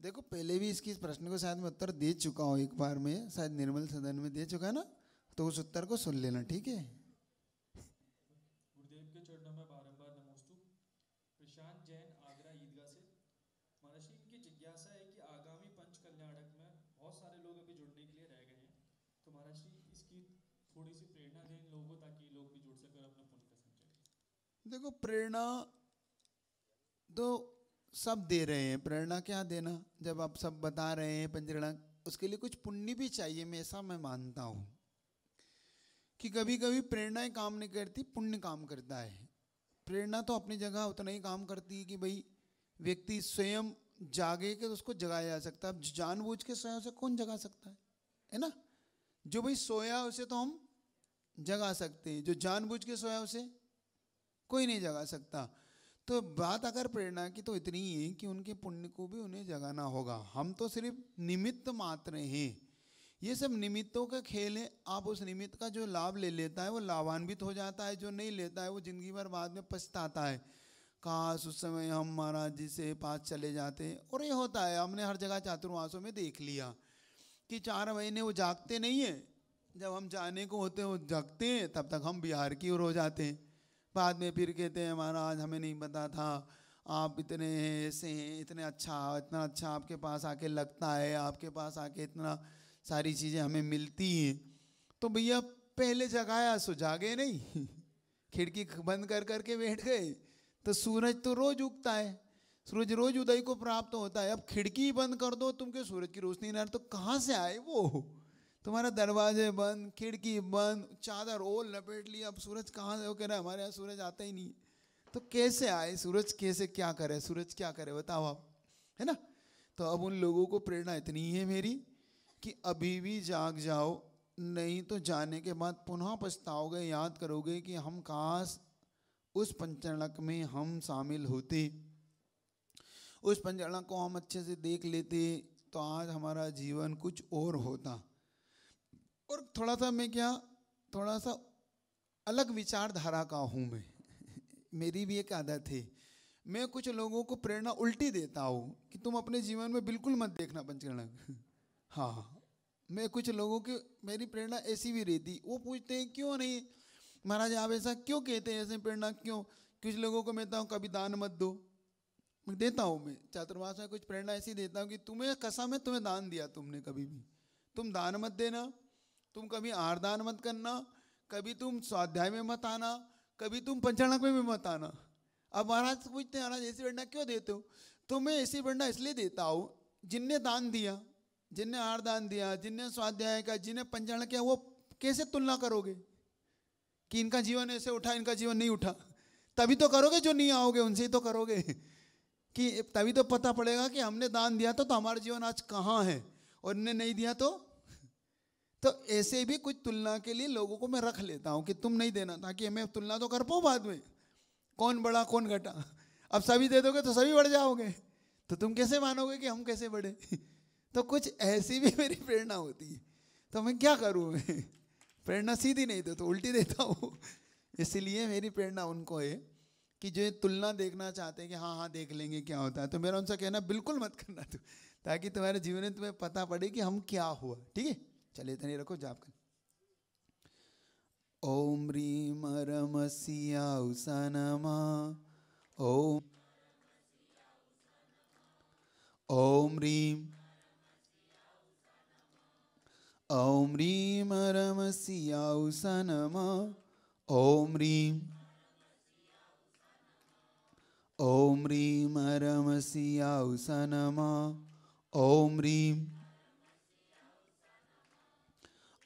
देखो पहले भी इसकी इस प्रश्न को शायद मैं उत्तर दे चुका हूँ एक बार में, शायद निर्मल सदन में दे चुका है ना, तो उस उत्तर को सुन लेना, ठीक है। गुरुदेव के चरणों में बारंबार नमोस्तु। प्रशांत जैन आगरा ईदगाह से, महर्षि इनकी जिज्ञासा है कि आगामी पंच कल्याणक में बहुत सारे लोग अभी जुड़ने के लिए रह गए हैं, तो महर्षि इसकी थोड़ी सी प्रेरणा दें इन लोगों को, ताकि लोग भी जुड़ सकर अपना पुण्य का संचय करें। देखो प्रेरणा तो सब दे रहे हैं, प्रेरणा क्या देना, जब आप सब बता रहे हैं पंचकल्याण, उसके लिए कुछ पुण्य भी चाहिए, मैं ऐसा मैं मानता हूँ कि कभी कभी प्रेरणाएं काम नहीं करती, पुण्य काम करता है। प्रेरणा तो अपनी जगह उतना ही काम करती है कि भाई व्यक्ति स्वयं जागे कि तो उसको जगाया जा सकता है। अब जानबूझ के सोया उसे कौन जगा सकता है ना। जो भाई सोया उसे तो हम जगा सकते हैं, जो जानबूझ के सोया उसे कोई नहीं जगा सकता। तो बात अगर प्रेरणा की तो इतनी ही है कि उनके पुण्य को भी उन्हें जगाना होगा, हम तो सिर्फ निमित्त मात्र हैं। ये सब निमित्तों का खेल है। आप उस निमित्त का जो लाभ ले लेता है वो लाभान्वित हो जाता है, जो नहीं लेता है वो जिंदगी भर बाद में पछताता है, काश उस समय हम महाराज जी से पास चले जाते। और ये होता है, हमने हर जगह चातुर्मासों में देख लिया कि 4 महीने वो जागते नहीं है, जब हम जाने को होते हैं वो जागते हैं, तब तक हम बिहार की ओर हो जाते हैं। बाद में फिर कहते हैं महाराज हमें नहीं पता था, आप इतने ऐसे हैं, इतने इतना अच्छा आपके पास आके लगता है, आपके पास आके इतना सारी चीज़ें हमें मिलती हैं। तो भैया पहले जगाया सो जागे नहीं, खिड़की बंद कर करके बैठ गए, तो सूरज तो रोज उगता है, सूरज रोज उदय को प्राप्त होता है। अब खिड़की बंद कर दो तुम के सूरज की रोशनी ना, तो कहाँ से आए वो, तुम्हारा दरवाजे बंद, खिड़की बंद, चादर ओल लपेट लिया, अब सूरज कहाँ से, वो कह रहा है हमारे यहाँ सूरज आता ही नहीं, तो कैसे आए सूरज, कैसे क्या करे सूरज, क्या करे बताओ आप, है ना। तो अब उन लोगों को प्रेरणा इतनी है मेरी कि अभी भी जाग जाओ, नहीं तो जाने के बाद पुनः पछताओगे, याद करोगे कि हम काश उस पंचकल्याणक में हम शामिल होते, उस पंचकल्याणक को हम अच्छे से देख लेते, तो आज हमारा जीवन कुछ और होता। और थोड़ा सा मैं क्या, थोड़ा सा अलग विचारधारा का हूँ मैं मेरी भी एक आदत है, मैं कुछ लोगों को प्रेरणा उल्टी देता हूँ कि तुम अपने जीवन में बिल्कुल मत देखना पंचकल्याणक। हाँ, मैं कुछ लोगों की मेरी प्रेरणा ऐसी भी रहती, वो पूछते हैं क्यों नहीं महाराज आप ऐसा क्यों कहते हैं, ऐसे प्रेरणा क्यों। कुछ लोगों को मैं कहता हूँ कभी दान मत दो, मैं देता हूँ, मैं चातुर्मास में कुछ प्रेरणा ऐसी देता हूँ कि तुम्हें कसम है तुम्हें दान दिया तुमने कभी भी, तुम दान मत देना, तुम कभी आरदान मत करना, कभी तुम स्वाध्याय में मत आना, कभी तुम पंचांग में भी मत आना। अब महाराज पूछते हैं, महाराज ऐसी प्रेरणा क्यों देते हो? तो मैं ऐसी प्रेरणा इसलिए देता हूँ, जिनने दान दिया, जिनने आरदान दिया, जिनने स्वाध्याय का, जिन्हें पंचांग किया, वो कैसे तुलना करोगे कि इनका जीवन ऐसे उठा, इनका जीवन नहीं उठा? तभी तो करोगे, जो नहीं आओगे उनसे ही तो करोगे, कि तभी तो पता पड़ेगा कि हमने दान दिया तो हमारा जीवन आज कहाँ है, और इन्हें नहीं दिया तो ऐसे भी कुछ तुलना के लिए लोगों को मैं रख लेता हूँ कि तुम नहीं देना, ताकि हमें तुलना तो कर पाओ बाद में, कौन बढ़ा कौन घटा। अब सभी दे दोगे तो सभी बढ़ जाओगे, तो तुम कैसे मानोगे कि हम कैसे बढ़े? तो कुछ ऐसी भी मेरी प्रेरणा होती है, तो मैं क्या करूँ? मैं प्रेरणा सीधी नहीं दे तो उल्टी देता हूँ। इसलिए मेरी प्रेरणा उनको है कि जो ये तुलना देखना चाहते हैं कि हाँ हाँ देख लेंगे क्या होता है, तो मेरा उनसे कहना बिल्कुल मत करना तुम, ताकि तुम्हारे जीवन में तुम्हें पता पड़े कि हम क्या हुआ। ठीक है, चलिए इतने रखो, जाप कर। ओम ह्रीम रमसिया सनमा, ओम ओम ह्रीम, ओम ह्रीम रमसिया सनमा, ओम ह्रीम, ओम ह्रीम रमसिया सनमा, ओम ह्रीम,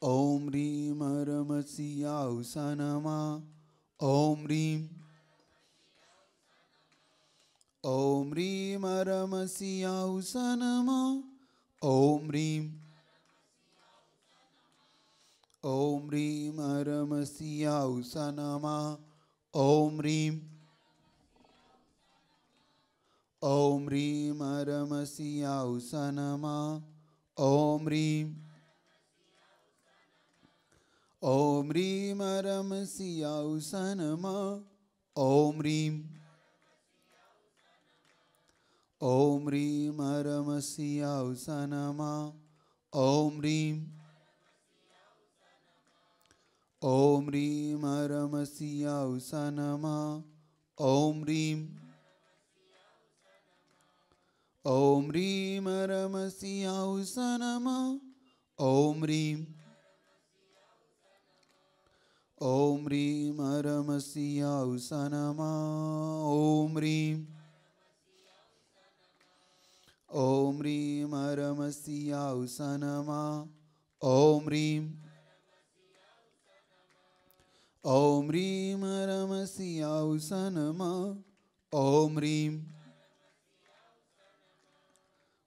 ओम ह्रीम रमसिया सनमा, ओम ह्रीम, ओम ह्रीम रमसिया सनमा, ओम ह्रीम, ओम ह्रीम रमसिया सनमा, ओम ह्रीम, ओम ह्रीम रमसिया सनमा, ओम ह्रीम, ओम ह्रीम रमसिया सनमा, ओम ह्रीम, ओम ह्रीम रमसिया सनमा, ओम ह्रीम, ओम ह्रीम रमसिया सनमा, ओम ह्रीम, ओम ह्रीम रमसिया सनमा, ओम ह्रीम, ओम ह्रीम रमसिया सनमा, ओम ह्रीम, ओम ह्रीम रमसिया सनमा, ओम ह्रीम, ओम ह्रीम रमसिया सनमा, ओम ह्रीम,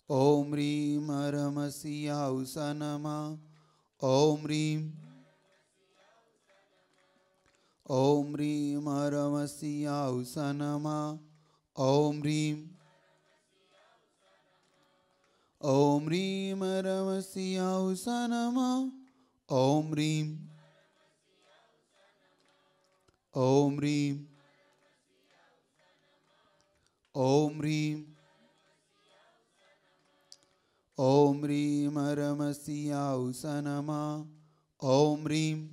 ओम ह्रीम रमसिया सनमा, ओम ह्रीम, ओम ह्रीम रमसिया सनमा, ओम ह्रीम, ओम ह्रीम रमसिया सनमा, ओम ह्रीम, ओम ह्रीम, ओम ह्रीम, ओम ह्रीम रमसिया सनमा, ओम ह्रीम,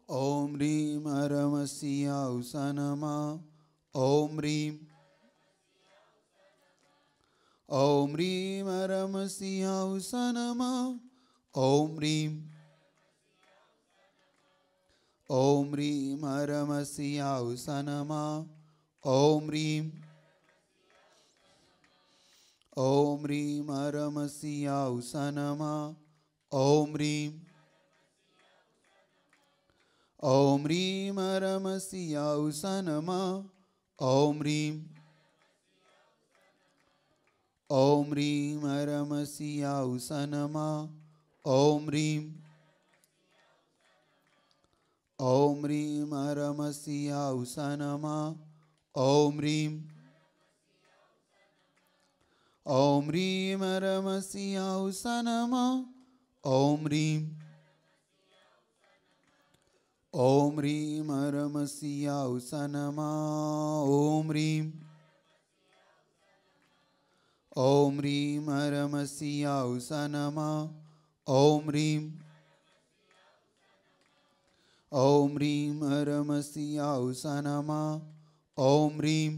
ओम ह्रीम रमसिया सनमा, ओम ह्रीम, ओम ह्रीम रमसिया सनमा, ओम ह्रीम, ओम ह्रीम रमसिया सनमा, ओम ह्रीम, ओम ह्रीम रमसिया सनमा, ओम ह्रीम, ओम ह्रीम रमसिया सनमा, ओम ह्रीम, ओम ह्रीम रमसिया सनमा, ओम ह्रीम, ओम ह्रीम रमसिया सनमा, ओम ह्रीम, ओम ह्रीम रमसिया सनमा, ओम ह्रीम, ओम ह्रीम रमसिया सनमा, ओम ह्रीम, ओम ह्रीम रमसिया सनमा, ओम ह्रीम, ओम ह्रीम रमसिया सनमा, ओम ह्रीम,